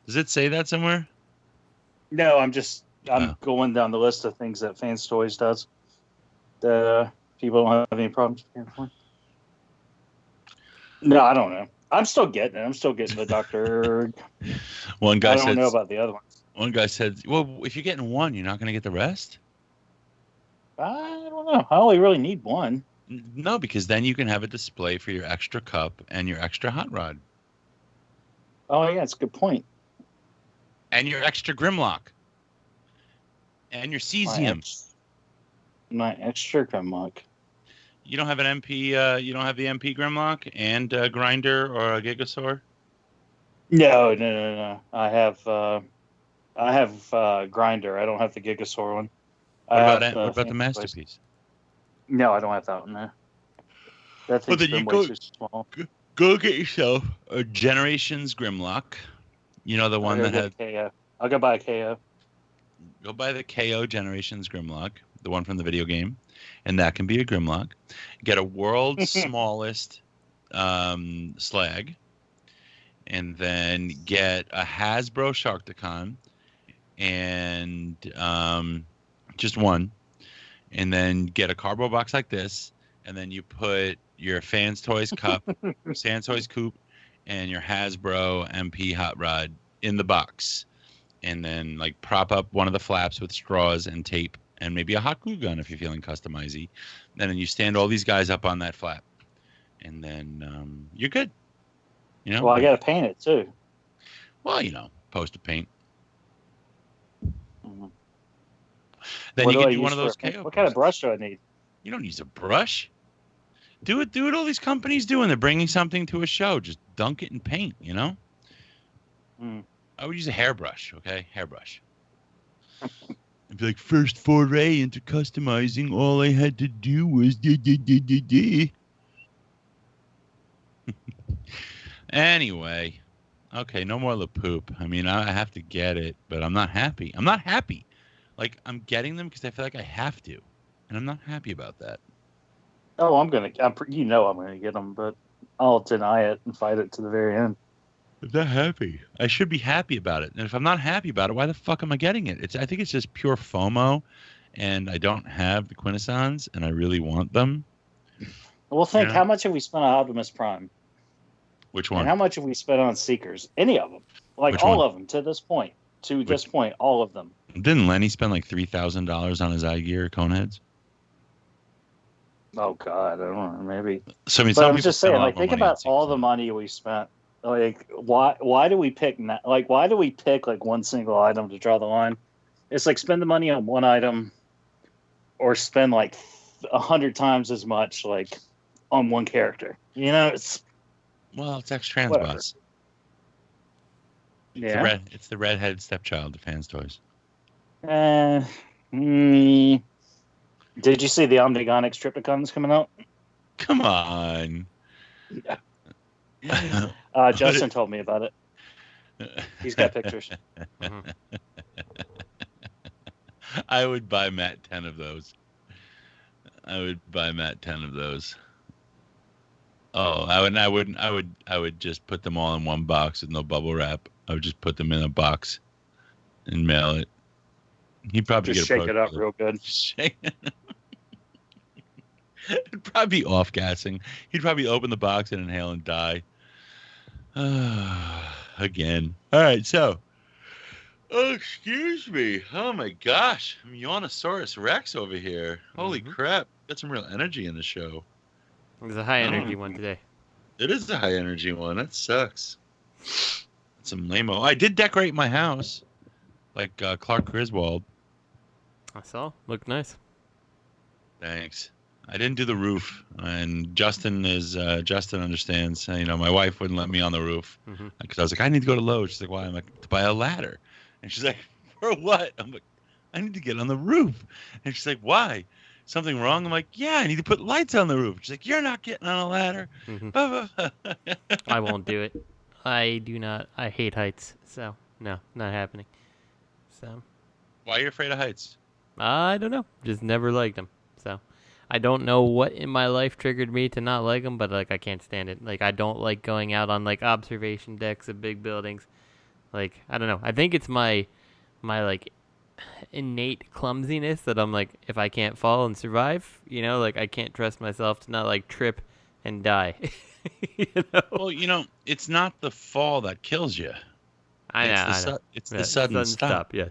Does it say that somewhere? No, I'm going down the list of things that Fans Toys does that people don't have any problems paying for. No, I don't know. I'm still getting it. I'm still getting the Dr. One guy I don't know about the other ones. One guy said, well, if you're getting one, you're not going to get the rest? I don't know. I only really need one. No, because then you can have a display for your extra cup and your extra hot rod. Oh, yeah, it's a good point. And your extra Grimlock. And your cesium. My extra Grimlock. You don't have an MP, you don't have the MP Grimlock and a Grinder or a Gigasaur? No. I have Grinder. I don't have the Gigasaur one. What about the Masterpiece? No, I don't have that one there. That thing's been way too small. Go get yourself a Generations Grimlock. You know, the one that had... KO. I'll go buy a KO. Go buy the KO Generations Grimlock, the one from the video game, and that can be a Grimlock. Get a world's smallest slag, and then get a Hasbro Sharkticon, and just one, and then get a cardboard box like this, and then you put your Fans Toys cup, Sans Toys coupe, and your Hasbro MP hot rod in the box, and then like prop up one of the flaps with straws and tape, and maybe a hot glue gun if you're feeling customizy. And then you stand all these guys up on that flap, and then you're good. You know. Well, I gotta paint it too. Well, you know, poster paint. Mm-hmm. Then you can do one of those KO. What kind of brush do I need? You don't use a brush. Do what all these companies do when they're bringing something to a show. Just dunk it in paint, you know? I would use a hairbrush, okay? Hairbrush. I'd be like, first foray into customizing, all I had to do was Anyway. Okay, no more Le Poulpe. I mean, I have to get it, but I'm not happy. I'm not happy. Like, I'm getting them because I feel like I have to. And I'm not happy about that. Oh, I'm gonna get them, but I'll deny it and fight it to the very end. I'm not happy. I should be happy about it. And if I'm not happy about it, why the fuck am I getting it? I think it's just pure FOMO, and I don't have the Quintessons, and I really want them. Well, how much have we spent on Optimus Prime? Which one? And how much have we spent on Seekers? Any of them? Like Which all one? of them to this point. This point, all of them. Didn't Lenny spend like $3,000 on his iGear Coneheads? Oh God, I don't know, maybe. So I mean, but I'm just saying, like, think about all the money we spent. Like, why do we pick? Why do we pick like one single item to draw the line? It's like spend the money on one item, or spend like 100 times as much like on one character. You know, it's ex-transbots. Yeah, it's the redheaded stepchild of Fans Toys. Did you see the Omnigonic Triptychons coming out? Come on. Justin told me about it. He's got pictures. I would buy Matt 10 of those. Oh, I would just put them all in one box with no bubble wrap. I would just put them in a box and mail it. He'd probably just get shake it up real good. Shake it. It'd probably be off-gassing. He'd probably open the box and inhale and die. Again. All right, so. Oh, excuse me. Oh, my gosh. I'm Yawnosaurus Rex over here. Holy crap. Got some real energy in the show. It was a high-energy one today. It is a high-energy one. That sucks. That's some lame-o. I did decorate my house. Like Clark Griswold. I saw. Looked nice. Thanks. I didn't do the roof, and Justin understands. You know, my wife wouldn't let me on the roof because I was like, I need to go to Lowe's. She's like, why? I'm like, to buy a ladder. And she's like, for what? I'm like, I need to get on the roof. And she's like, why? Something wrong? I'm like, yeah, I need to put lights on the roof. She's like, you're not getting on a ladder. I won't do it. I do not. I hate heights, so no, not happening. So. Why are you afraid of heights? I don't know. Just never liked them. So. I don't know what in my life triggered me to not like them, but like I can't stand it. Like I don't like going out on like observation decks of big buildings. Like I don't know. I think it's my like innate clumsiness that I'm like, if I can't fall and survive, you know, like I can't trust myself to not like trip and die. You know? Well, you know, it's not the fall that kills you. I know. It's the sudden stop. Yes.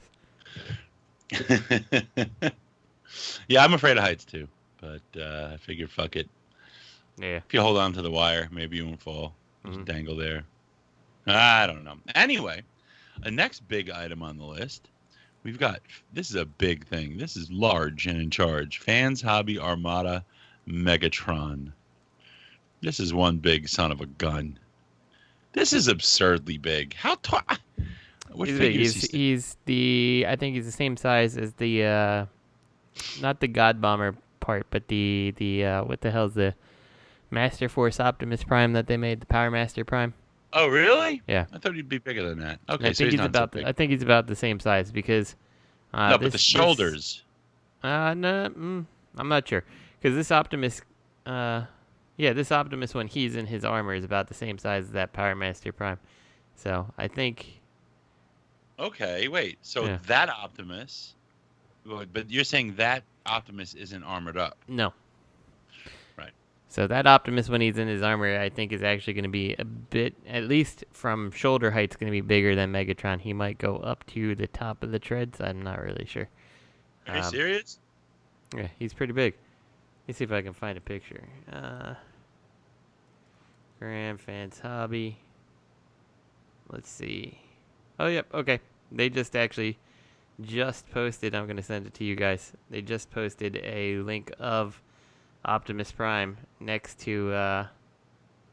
Yeah, I'm afraid of heights too. But I figured, fuck it. Yeah. If you hold on to the wire, maybe you won't fall. Just dangle there. I don't know. Anyway, the next big item on the list, we've got, this is a big thing. This is large and in charge. Fans Hobby Armada Megatron. This is one big son of a gun. This is absurdly big. How tall? What he's figure big. is he? He's I think he's the same size as the, not the God Bomber part, but the what the hell's the Master Force Optimus Prime that they made, the Power Master Prime? Oh, really? Yeah. I thought he'd be bigger than that. Okay, I think he's about the same size because No, but the shoulders. No, I'm not sure. Because this Optimus, this Optimus when he's in his armor is about the same size as that Power Master Prime. So I think. Okay, wait. So that Optimus, but you're saying that Optimus isn't armored up? No. Right. So that Optimus when he's in his armor, I think is actually going to be a bit, at least from shoulder height, it's going to be bigger than Megatron. He might go up to the top of the treads. I'm not really sure. Are you serious? Yeah, he's pretty big. Let me see if I can find a picture. Grand Fans Hobby. Let's see. Oh, yep. Okay. They just posted. I'm going to send it to you guys. They just posted a link of Optimus Prime next to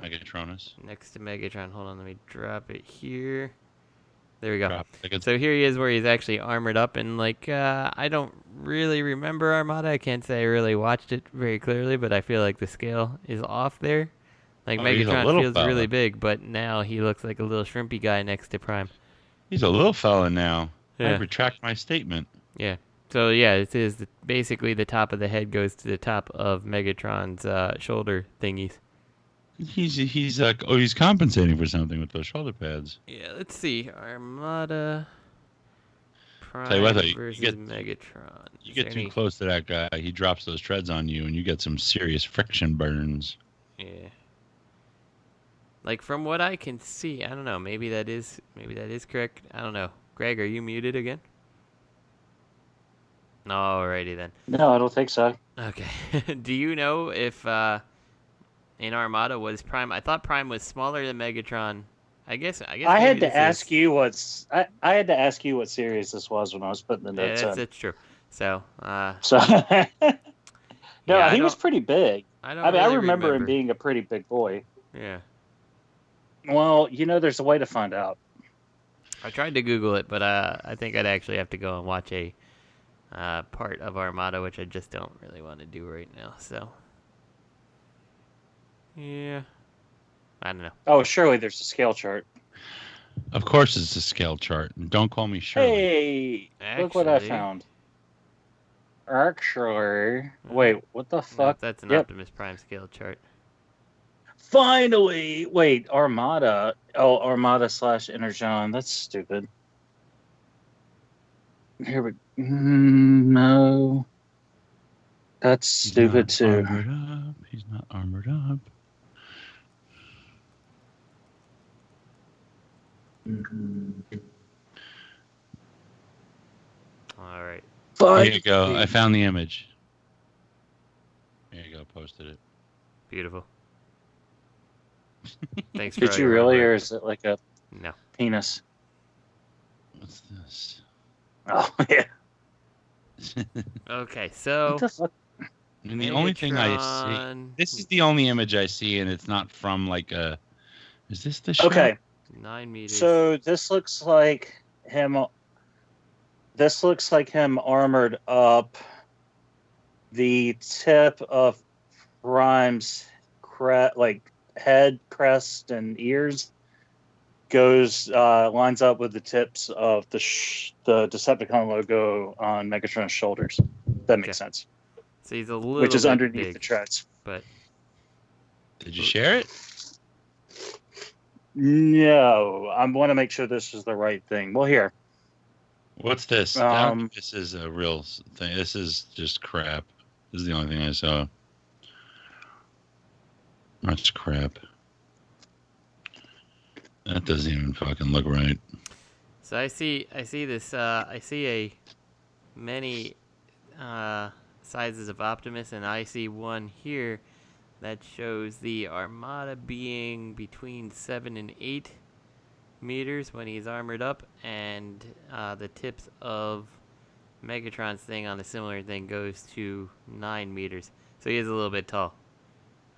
Megatronus. Next to Megatron. Hold on. Let me drop it here. There we go. So here he is where he's actually armored up. And, I don't really remember Armada. I can't say I really watched it very clearly, but I feel like the scale is off there. Megatron feels really big, but now he looks like a little shrimpy guy next to Prime. He's a little fella now. Yeah. I retract my statement. Yeah. So, it is basically the top of the head goes to the top of Megatron's shoulder thingies. He's compensating for something with those shoulder pads. Yeah, let's see. Armada Prime versus Megatron. You get too close to that guy, he drops those treads on you, and you get some serious friction burns. Yeah. From what I can see, I don't know. Maybe that is correct. I don't know. Greg, are you muted again? Alrighty then. No, I don't think so. Okay. Do you know if in Armada was Prime? I thought Prime was smaller than Megatron. I guess. I had to ask you what series this was when I was putting the notes in. That's true. So. He was pretty big. I remember him being a pretty big boy. Yeah. Well, there's a way to find out. I tried to Google it, but I think I'd actually have to go and watch a part of Armada, which I just don't really want to do right now. So, yeah, I don't know. Oh, surely there's a scale chart. Of course, it's a scale chart. Don't call me Shirley. Hey, look what I found. Actually, wait, what the fuck? No, that's an Optimus Prime scale chart. Finally! Wait, Armada. Oh, Armada / Energon. That's stupid. Here we no. That's stupid too. He's not armored up. All right. There you go. I found the image. There you go. Posted it. Beautiful. Thanks. Did you really, or is it like a penis? What's this? Oh yeah. Okay, so. What the fuck? And the only thing I see. This is the only image I see, and it's not from a. Is this the shot? Okay. 9 meters. So this looks like him. This looks like him armored up. The tip of Prime's head, crest, and ears lines up with the tips of the Decepticon logo on Megatron's shoulders. That makes sense. So he's a little which is bit underneath big, the treads. But did you share it? No, I want to make sure this is the right thing. Well, here. What's this? This is a real thing. This is just crap. This is the only thing I saw. That's crap. That doesn't even fucking look right. So I see this. I see many sizes of Optimus, and I see one here that shows the Armada being between 7 and 8 meters when he's armored up, and the tips of Megatron's thing on a similar thing goes to 9 meters. So he is a little bit tall.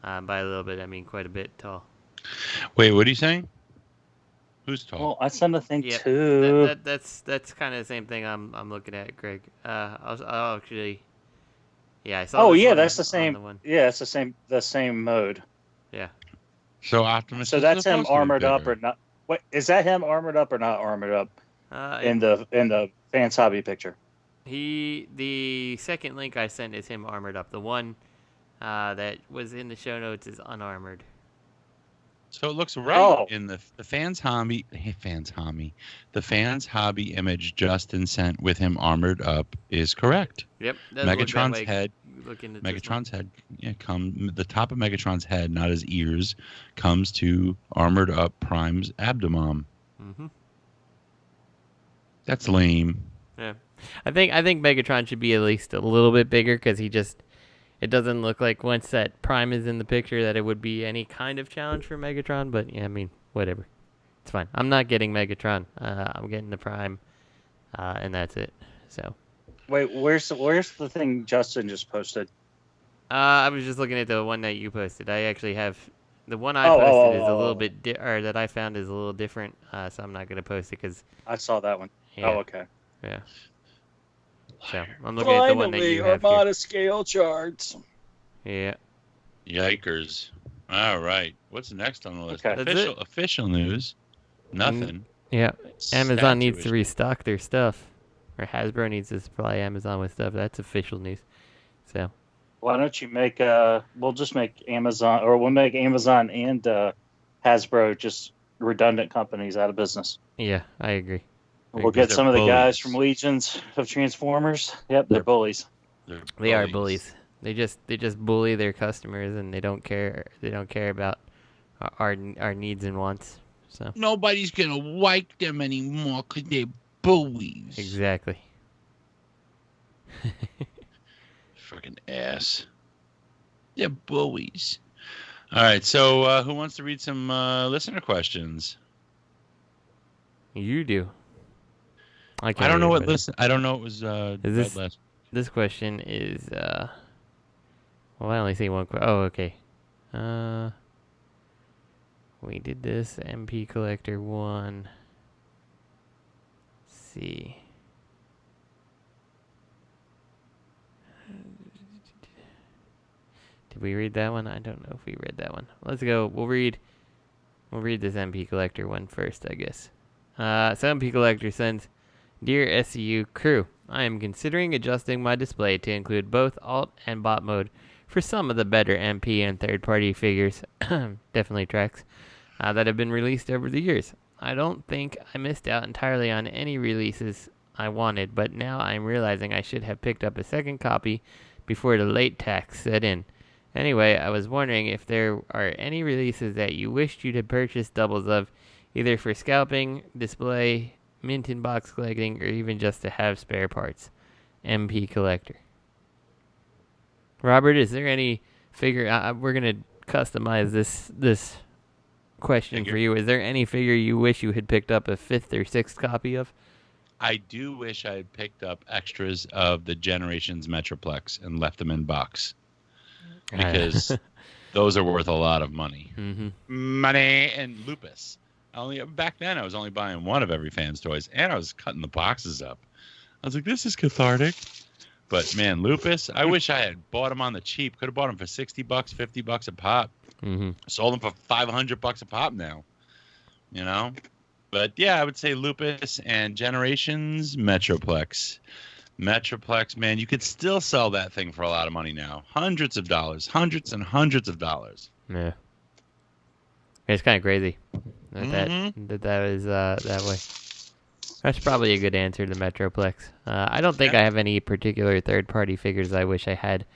By a little bit, I mean quite a bit tall. Wait, what are you saying? Who's tall? Well, I sent a thing too. That's kind of the same thing I'm looking at, Greg. I'll actually. Yeah, I saw. Oh yeah, that's the same. Yeah, it's the same mode. Yeah. So Optimus. So that's him armored up or not? Wait, is that him armored up or not armored up? In the fans hobby picture. The second link I sent is him armored up. The one that was in the show notes is unarmored. So it looks right in the fans hobby image Justin sent with him armored up is correct. Yep. Megatron's head. Megatron's head. Yeah, the top of Megatron's head, not his ears, comes to armored up Prime's abdomen. Mm-hmm. That's lame. Yeah, I think Megatron should be at least a little bit bigger because it doesn't look like once that Prime is in the picture that it would be any kind of challenge for Megatron. But yeah, I mean, whatever, it's fine. I'm not getting Megatron. I'm getting the Prime, and that's it. So. Wait, where's the thing Justin just posted? I was just looking at the one that you posted. I actually have the one I posted is a little bit or that I found is a little different. So I'm not gonna post it because I saw that one. Yeah. Oh, okay. Yeah. So I'm looking at the one that you have Armada here. scale charts. Yeah. Yikers! All right, what's next on the list? Okay. Official news. Nothing. Yeah. Amazon needs to restock their stuff, or Hasbro needs to supply Amazon with stuff. That's official news. So. Why don't you make we'll just make Amazon, or we'll make Amazon and Hasbro just redundant companies out of business. Yeah, I agree. We'll get some of the guys from Legions of Transformers. Yep, they're bullies. They are bullies. They just bully their customers, and they don't care. They don't care about our needs and wants. So nobody's gonna like them anymore because they're bullies. Exactly. Fucking ass. They're bullies. All right, so who wants to read some listener questions? You do. I don't know what listen. I don't know what was this question is. Well, I only see one. Oh, okay. We did this MP Collector 1. Let's see. Did we read that one? I don't know if we read that one. Let's go. We'll read this MP Collector one first, I guess. So MP Collector sends, Dear SCU crew, I am considering adjusting my display to include both alt and bot mode for some of the better MP and third-party figures, definitely tracks, that have been released over the years. I don't think I missed out entirely on any releases I wanted, but now I'm realizing I should have picked up a second copy before the late tax set in. Anyway, I was wondering if there are any releases that you wished you'd have purchased doubles of, either for scalping, display, mint in box collecting, or even just to have spare parts. MP Collector. Robert, is there any figure... we're going to customize this question for you. Is there any figure you wish you had picked up a 5th or 6th copy of? I do wish I had picked up extras of the Generations Metroplex and left them in box. Because those are worth a lot of money. Mm-hmm. Money and Lupus. Back then, I was only buying one of every fan's toys, and I was cutting the boxes up. I was like, this is cathartic. But, man, Lupus, I wish I had bought them on the cheap. Could have bought them for $60, $50 a pop. Mm-hmm. Sold them for $500 a pop now. You know? But, yeah, I would say Lupus and Generations Metroplex. Metroplex, man, you could still sell that thing for a lot of money now. Hundreds of dollars. Hundreds and hundreds of dollars. Yeah. It's kind of crazy that is that way. That's probably a good answer to Metroplex. I don't think I have any particular third-party figures I wish I had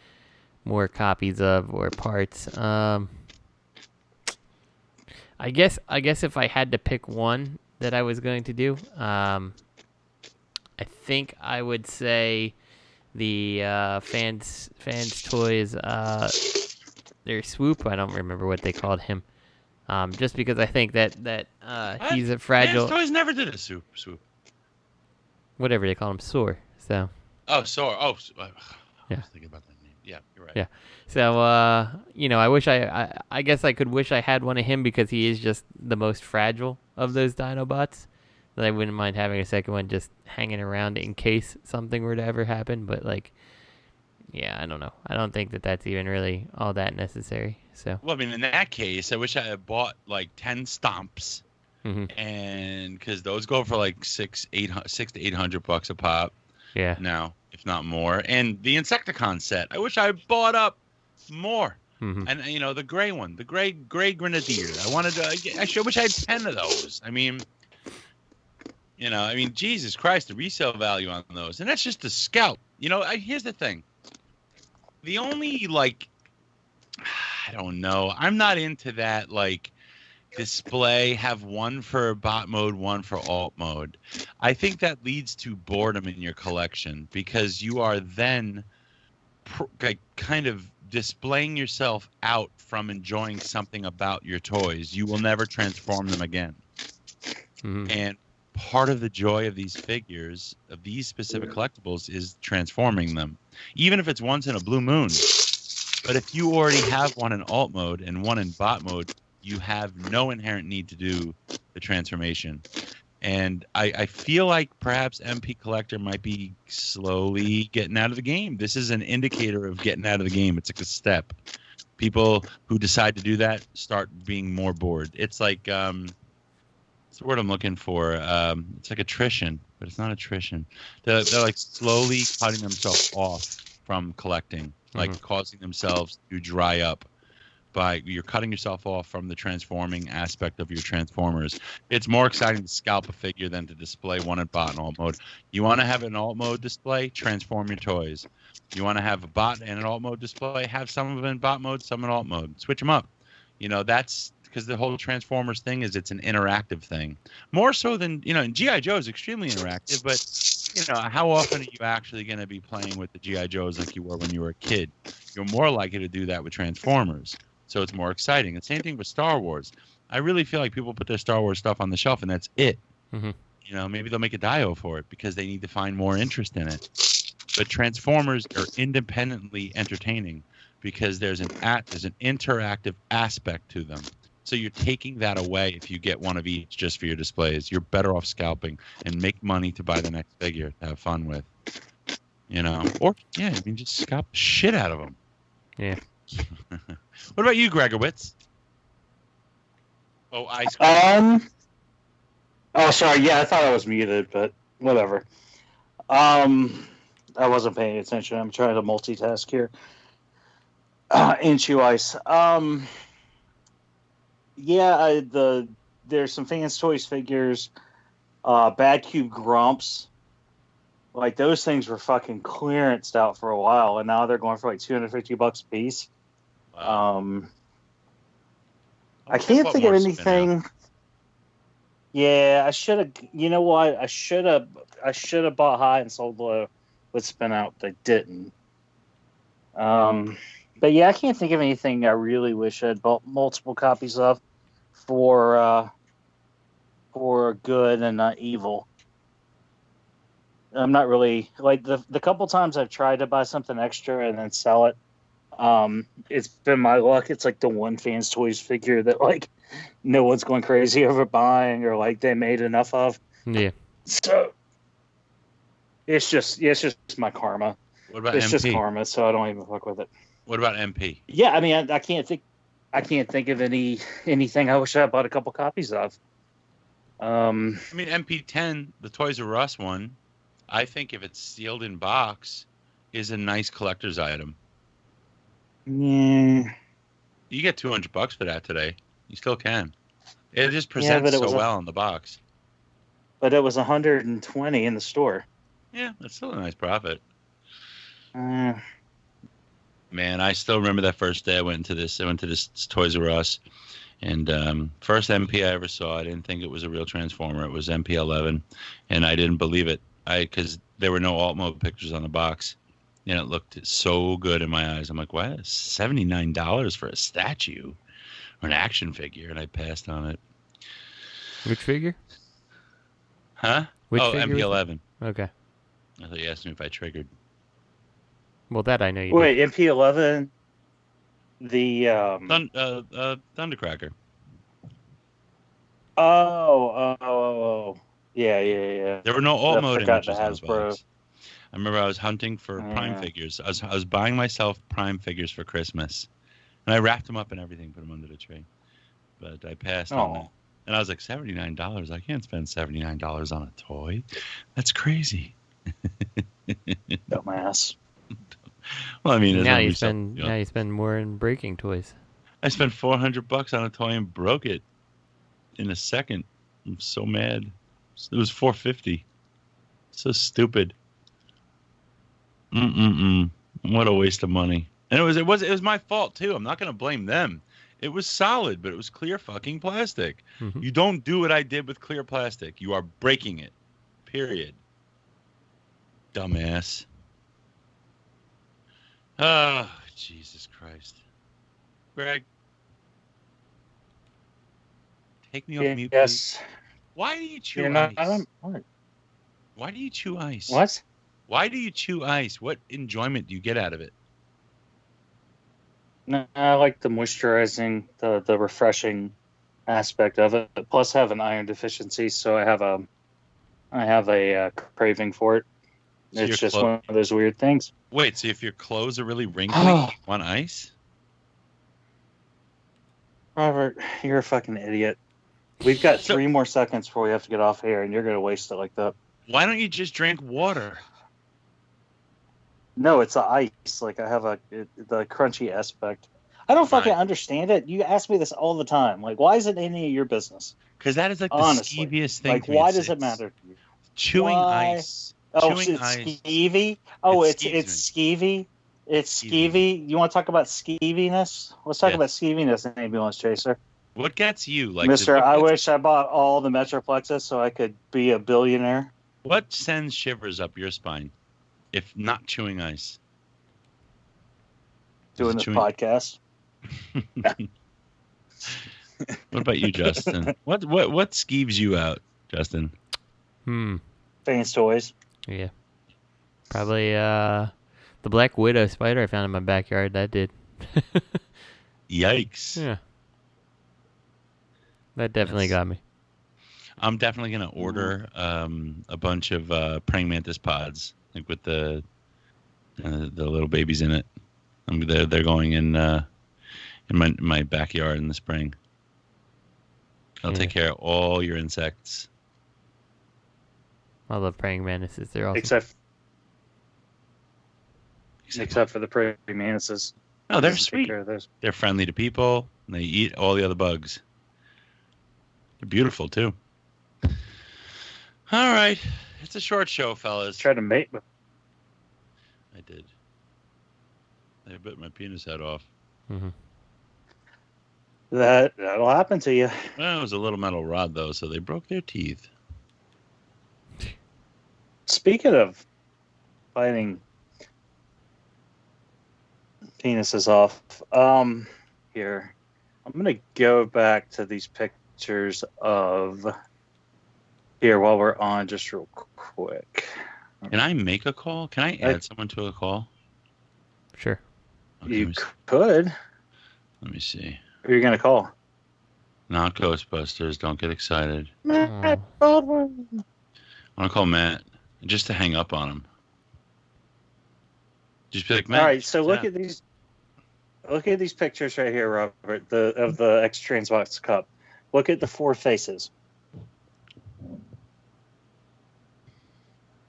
more copies of or parts. I guess if I had to pick one that I was going to do, I think I would say the fans toys, their Swoop. I don't remember what they called him. Just because I think that he's a fragile. Fans toys never did a swoop. Whatever they call him, Soar. So. Oh, Soar. Oh, I yeah. was thinking about that name. Yeah, you're right. Yeah. So I wish I guess I could wish I had one of him because he is just the most fragile of those Dinobots. I wouldn't mind having a second one just hanging around in case something were to ever happen. But, yeah, I don't know. I don't think that that's even really all that necessary. So. Well, I mean, in that case, I wish I had bought, 10 Stomps. Mm-hmm. And because those go for, $600 to $800 a pop. now, if not more. And the Insecticon set, I wish I bought up more. And the gray one, the gray Grenadier. I wanted to. I wish I had 10 of those. I mean, Jesus Christ, the resale value on those, and that's just a scalp. Here's the thing. The only I don't know. I'm not into that display, have one for bot mode, one for alt mode. I think that leads to boredom in your collection because you are then kind of displaying yourself out from enjoying something about your toys. You will never transform them again. And part of the joy of these figures, of these specific collectibles, is transforming them, even if it's once in a blue moon. But if you already have one in alt mode and one in bot mode, you have no inherent need to do the transformation. And I feel like perhaps MP Collector might be slowly getting out of the game. This is an indicator of getting out of the game. It's like a step. People who decide to do that start being more bored. It's like, what's the word I'm looking for? It's like attrition, but it's not attrition. They're slowly cutting themselves off from collecting, causing themselves to dry up. You're cutting yourself off from the transforming aspect of your Transformers. It's more exciting to scalp a figure than to display one in bot and alt mode. You want to have an alt mode display? Transform your toys. You want to have a bot and an alt mode display? Have some of them in bot mode, some in alt mode. Switch them up. That's because the whole Transformers thing is it's an interactive thing. More so than, G.I. Joe is extremely interactive, but, how often are you actually going to be playing with the G.I. Joes like you were when you were a kid? You're more likely to do that with Transformers. So it's more exciting. The same thing with Star Wars. I really feel like people put their Star Wars stuff on the shelf and that's it. Maybe they'll make a Dio for it because they need to find more interest in it. But Transformers are independently entertaining because there's an interactive aspect to them. So you're taking that away if you get one of each just for your displays. You're better off scalping and make money to buy the next figure to have fun with. Just scalp the shit out of them. Yeah. What about you, Gregowitz? Oh, ice cream. Oh, sorry. Yeah, I thought I was muted, but whatever. I wasn't paying attention. I'm trying to multitask here. Chew ice. There's some Fans Toys figures. Bad Cube Grumps. Those things were fucking clearanced out for a while, and now they're going for $250 a piece. Wow. I can't think of anything. Yeah, I should have. You know what? I should have bought high and sold low with spin out. But I didn't. But yeah, I can't think of anything I really wish I'd bought multiple copies of for good and not evil. I'm not really the couple times I've tried to buy something extra and then sell it. It's been my luck. It's the one Fans Toys figure that no one's going crazy over buying or they made enough of. Yeah. So it's just my karma. What about it's MP? Just karma, so I don't even fuck with it. What about MP? Yeah, I mean I can't think of anything I wish I bought a couple copies of. MP10, the Toys R Us one, I think if it's sealed in box, is a nice collector's item. Yeah. You get $200 for that today. You still can. It just presents so well in the box. But it was $120 in the store. Yeah, that's still a nice profit. Man, I still remember that first day I went to this Toys R Us, and first MP I ever saw, I didn't think it was a real Transformer. It was MP11, and I didn't believe it. Because there were no alt mode pictures on the box. And it looked so good in my eyes. I'm like, what? $79 for a statue or an action figure? And I passed on it. Which figure? Huh? Which figure? MP11. Okay. I thought you asked me if I triggered. Well, that I know you Wait, did. MP11? The... Thundercracker. Oh. Yeah. There were no alt mode images on the box. I remember I was hunting for Prime figures. I was buying myself Prime figures for Christmas, and I wrapped them up and everything, put them under the tree. But I passed on that, and I was like, $79. I can't spend $79 on a toy. That's crazy. Dumbass. Well, I mean, now you spend more in breaking toys. I spent $400 on a toy and broke it in a second. I'm so mad. It was $450. So stupid. What a waste of money. And it was my fault too. I'm not going to blame them. It was solid, but it was clear fucking plastic. Mm-hmm. You don't do what I did with clear plastic. You are breaking it. Period. Dumbass. Oh, Jesus Christ. Greg. Take me off mute, please. Why do you chew ice? What? Why do you chew ice? What? Why do you chew ice? What enjoyment do you get out of it? No, I like the moisturizing, the refreshing aspect of it. Plus, I have an iron deficiency, so I have a craving for it. So it's just one of those weird things. Wait, so if your clothes are really wrinkly, you want ice? Robert, you're a fucking idiot. We've got 3 more seconds before we have to get off here, and you're going to waste it like that. Why don't you just drink water? No, it's the ice. Like, I have the crunchy aspect. I don't fucking understand it. You ask me this all the time. Like, why is it any of your business? Because that is like honestly, the skeeviest thing. Like, why does it matter to you? Chewing ice. Oh, chewing it's ice. skeevy? Oh, it's skeevy? It's skeevy? You want to talk about skeeviness? Let's talk about skeeviness in Ambulance Chaser. What gets you? Like, Mister, I wish I bought all the Metroplexes so I could be a billionaire. What sends shivers up your spine, if not chewing ice? Doing this podcast. What about you, Justin? What skeeves you out, Justin? Fans toys. Yeah. Probably the Black Widow spider I found in my backyard. That did. Yikes. Yeah. That definitely got me. I'm definitely going to order a bunch of praying mantis pods, like with the little babies in it. They're going in my backyard in the spring. I'll take care of all your insects. I love praying mantises. They're awesome. Except for the praying mantises. No, they're sweet. They're friendly to people. And they eat all the other bugs. They're beautiful too. All right, it's a short show, fellas. Try to mate with. I did. They bit my penis head off. Mm-hmm. That'll happen to you. Well, it was a little metal rod though, so they broke their teeth. Speaking of biting penises off, here I'm gonna go back to these pictures of here while we're on, just real quick. Can I make a call? Can I add someone to a call? Sure. Okay, you could. Let me see. Who are you gonna call? Not Ghostbusters. Don't get excited. Matt Baldwin. I want to call Matt just to hang up on him. Just be like, Matt. All right. So look at these. Look at these pictures right here, Robert. Of the X Transbox Cup. Look at the 4 faces.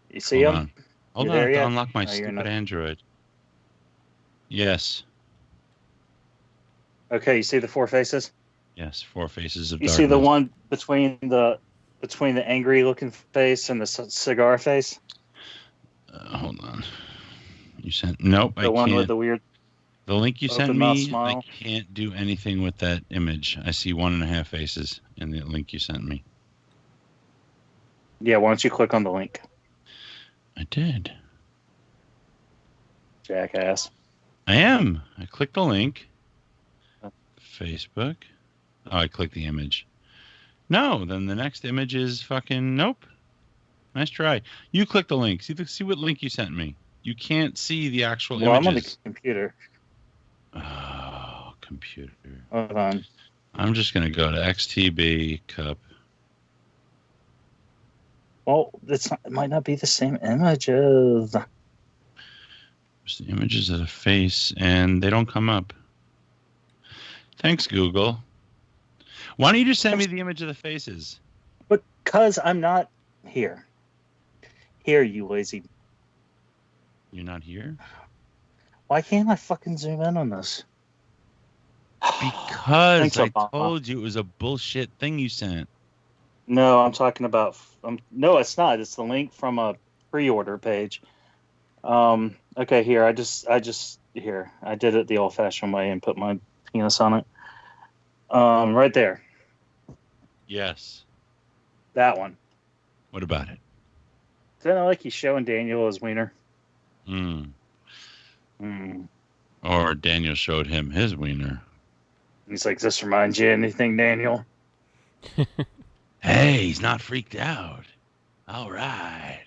You see them? Hold on. I have to unlock my stupid Android. Yes. Okay. You see the 4 faces? Yes, 4 faces of darkness. You see the one between the angry looking face and the cigar face? Hold on. You sent nope. The one with the weird. The link you sent me. I can't do anything with that image. I see 1.5 faces in the link you sent me. Yeah, why don't you click on the link? I did. Jackass. I am. I clicked the link. Facebook. Oh, I clicked the image. No, then the next image is fucking nope. Nice try. You click the link. See what link you sent me. You can't see the actual images. I'm on the computer. Oh, computer. Hold on. I'm just going to go to XtB Cup. Well, it might not be the same images. There's the images of the face, and they don't come up. Thanks, Google. Why don't you just send me the image of the faces? Because I'm not here. Here, you lazy You're not here? Why can't I fucking zoom in on this? Because Thanks, I Obama. told you it was a bullshit thing you sent. No, I'm talking about. No, it's not. It's the link from a pre-order page. Okay, here. I did it the old-fashioned way and put my penis on it. Right there. Yes. That one. What about it? Isn't it like he's showing Daniel his wiener? Or Daniel showed him his wiener. He's like, "This reminds you of anything, Daniel?" Hey, he's not freaked out. All right.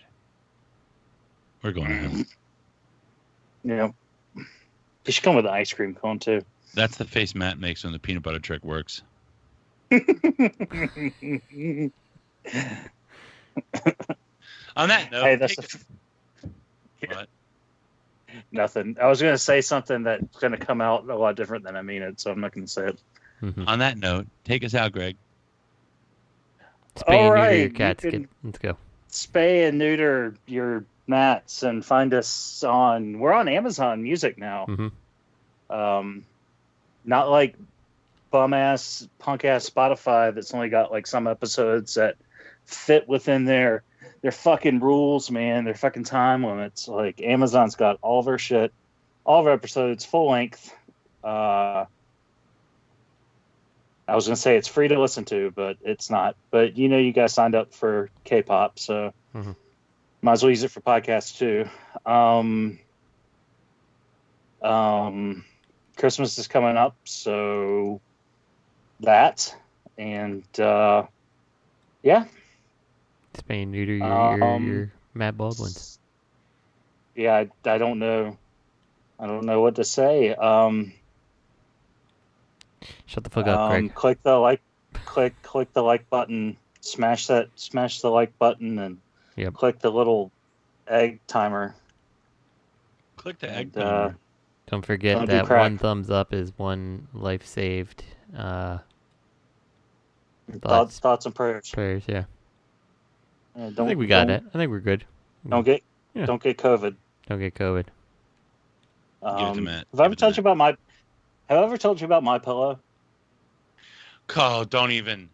We're going to him. Yeah. He should come with an ice cream cone, too. That's the face Matt makes when the peanut butter trick works. On that note, hey, what? Nothing. I was going to say something that's going to come out a lot different than I mean it, so I'm not going to say it. On that note, take us out, Greg. Spay and neuter your cats. Let's go. Spay and neuter your mats and find us on. We're on Amazon Music now. Not like bum ass, punk ass Spotify that's only got like some episodes that fit within their fucking rules, man. Their fucking time limits. Like Amazon's got all of our shit, all of our episodes full length. I was gonna say it's free to listen to, but it's not. But you guys signed up for K-pop, so might as well use it for podcasts too. Christmas is coming up, so that and yeah. Spay and neuter your Matt Baldwins. Yeah, I don't know. I don't know what to say. Shut the fuck up, Greg. Click the like button. Smash the like button and click the little egg timer. Click the egg timer. Don't forget that one thumbs up is one life saved. Thoughts and prayers. Prayers, yeah. I think we got it. I think we're good. Don't get COVID. Don't get COVID. Have I ever told you about my pillow? Oh, don't even.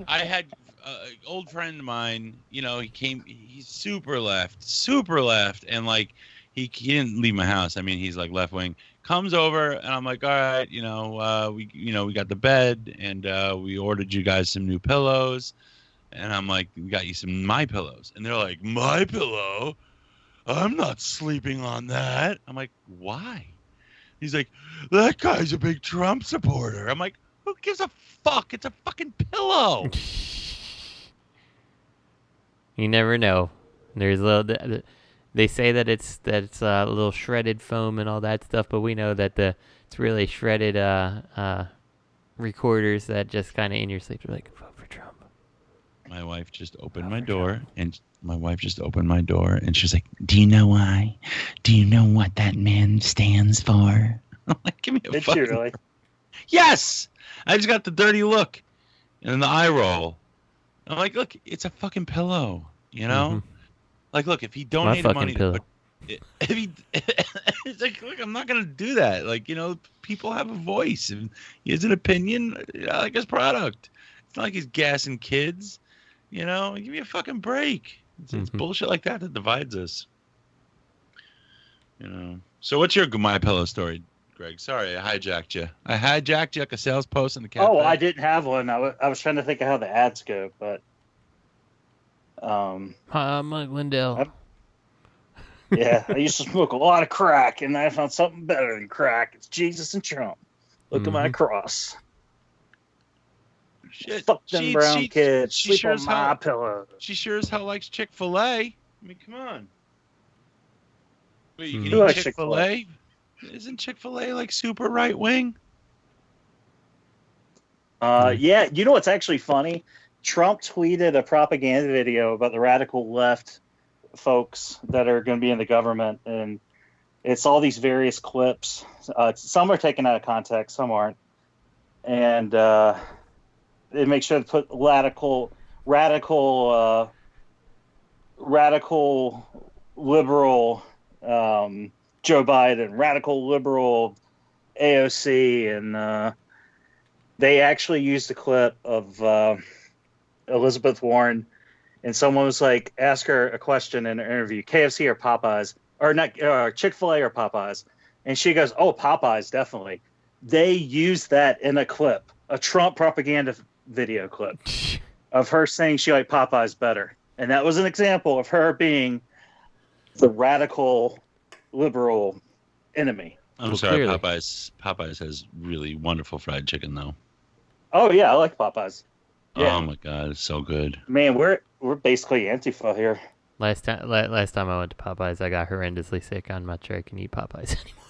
I had an old friend of mine, he's super left, and like he didn't leave my house. I mean, he's like left wing. Comes over, and I'm like, all right, we got the bed, and we ordered you guys some new pillows, and I'm like, we got you some My Pillows, and they're like, My Pillow? I'm not sleeping on that. I'm like, why? He's like, that guy's a big Trump supporter. I'm like, who gives a fuck? It's a fucking pillow. You never know. There's they say that it's a little shredded foam and all that stuff, but we know that it's really shredded recorders that just kind of in your sleep are like, vote for Trump. My wife just opened my door, and she's like, do you know why? Do you know what that man stands for? I'm like, give me a fucking... Did you really? Yes! I just got the dirty look and the eye roll. I'm like, look, it's a fucking pillow, Like, look, if he donated money... It's like, look, I'm not going to do that. Like, people have a voice, and he has an opinion. I like his product. It's not like he's gassing kids. Give me a fucking break. It's bullshit like that divides us. So what's your My Pillow story, Greg? Sorry, I hijacked you. Like a sales post in the cafe. Oh, I didn't have one. I was trying to think of how the ads go, but... Hi, I'm Mike Lindell. Yeah, I used to smoke a lot of crack, and I found something better than crack. It's Jesus and Trump. Look at my cross. Shit. Fuck them brown kids. Sleep on my pillow. She sure as hell likes Chick-fil-A. I mean, come on. Wait, you can eat Chick-fil-A? Isn't Chick-fil-A like super right-wing? Yeah, you know what's actually funny? Trump tweeted a propaganda video about the radical left folks that are going to be in the government, and it's all these various clips. Some are taken out of context, some aren't. And it makes sure to put radical liberal Joe Biden, radical liberal AOC, and they actually used a clip of Elizabeth Warren, and someone was like, ask her a question in an interview, KFC or Popeyes, or not, Chick-fil-A or Popeyes, and she goes, oh, Popeyes, definitely. They used that in a clip, a Trump propaganda video clip of her saying she liked Popeyes better. And that was an example of her being the radical liberal enemy. I'm sorry, clearly. Popeyes has really wonderful fried chicken, though. Oh, yeah, I like Popeyes. Yeah. Oh, my God, it's so good. Man, we're basically Antifa here. Last time I went to Popeyes, I got horrendously sick. I'm not sure I can eat Popeyes anymore.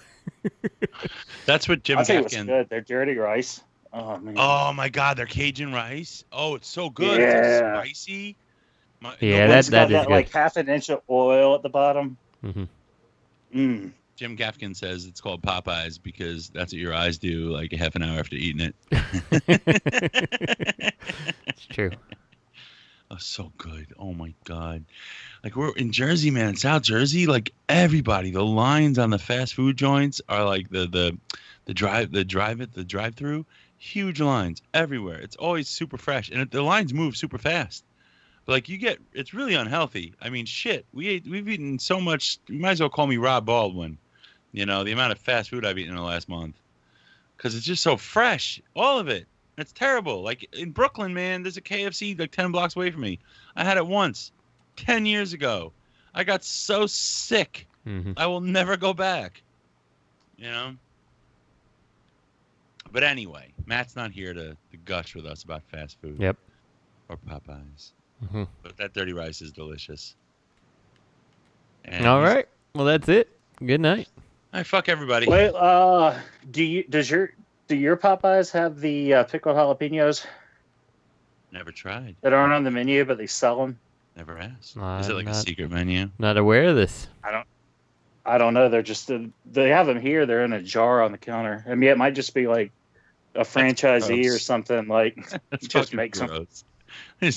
That's what Jim Gaffigan... good. They're dirty rice. Oh, man. Oh, my God, they're Cajun rice? Oh, it's so good. Yeah. It's so spicy. That is good. Like half an inch of oil at the bottom. Mm-hmm. Jim Gaffigan says it's called Popeyes because that's what your eyes do like a half an hour after eating it. It's true. Oh, so good. Oh, my God. Like, we're in Jersey, man. South Jersey, like, everybody. The lines on the fast food joints are like the drive-through. Huge lines everywhere. It's always super fresh. And the lines move super fast. But, like, it's really unhealthy. I mean, shit. We've eaten so much. You might as well call me Rob Baldwin. You know, the amount of fast food I've eaten in the last month. Because it's just so fresh. All of it. It's terrible. Like, in Brooklyn, man, there's a KFC like 10 blocks away from me. I had it once 10 years ago. I got so sick. Mm-hmm. I will never go back. You know? But anyway, Matt's not here to gush with us about fast food. Yep. Or Popeyes. Mm-hmm. But that dirty rice is delicious. And all right. Well, that's it. Good night. All right, fuck everybody. Wait, do your Popeyes have the pickled jalapenos? Never tried. That aren't on the menu, but they sell them? Never asked. Is it like a secret menu? Not aware of this. I don't know. They're just they have them here. They're in a jar on the counter. I mean, it might just be like a franchisee or something. Like just make some.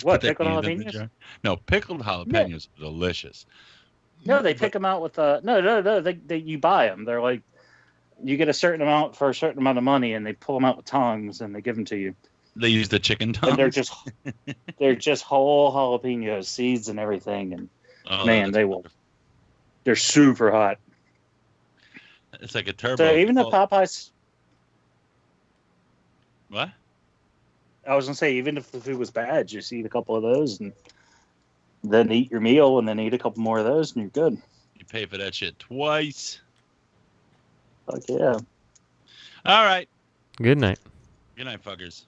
What, pickled jalapenos? No, pickled jalapenos are delicious. No, they pick them out with no. They you buy them. They're like you get a certain amount for a certain amount of money, and they pull them out with tongs and they give them to you. They use the chicken tongs. And they're just whole jalapenos, seeds and everything, and man, they're super hot. It's like a turbo. So even the Popeyes. What? I was gonna say, even if the food was bad, just eat a couple of those and then eat your meal and then eat a couple more of those and you're good. You pay for that shit twice. Fuck yeah. All right. Good night. Good night, fuckers.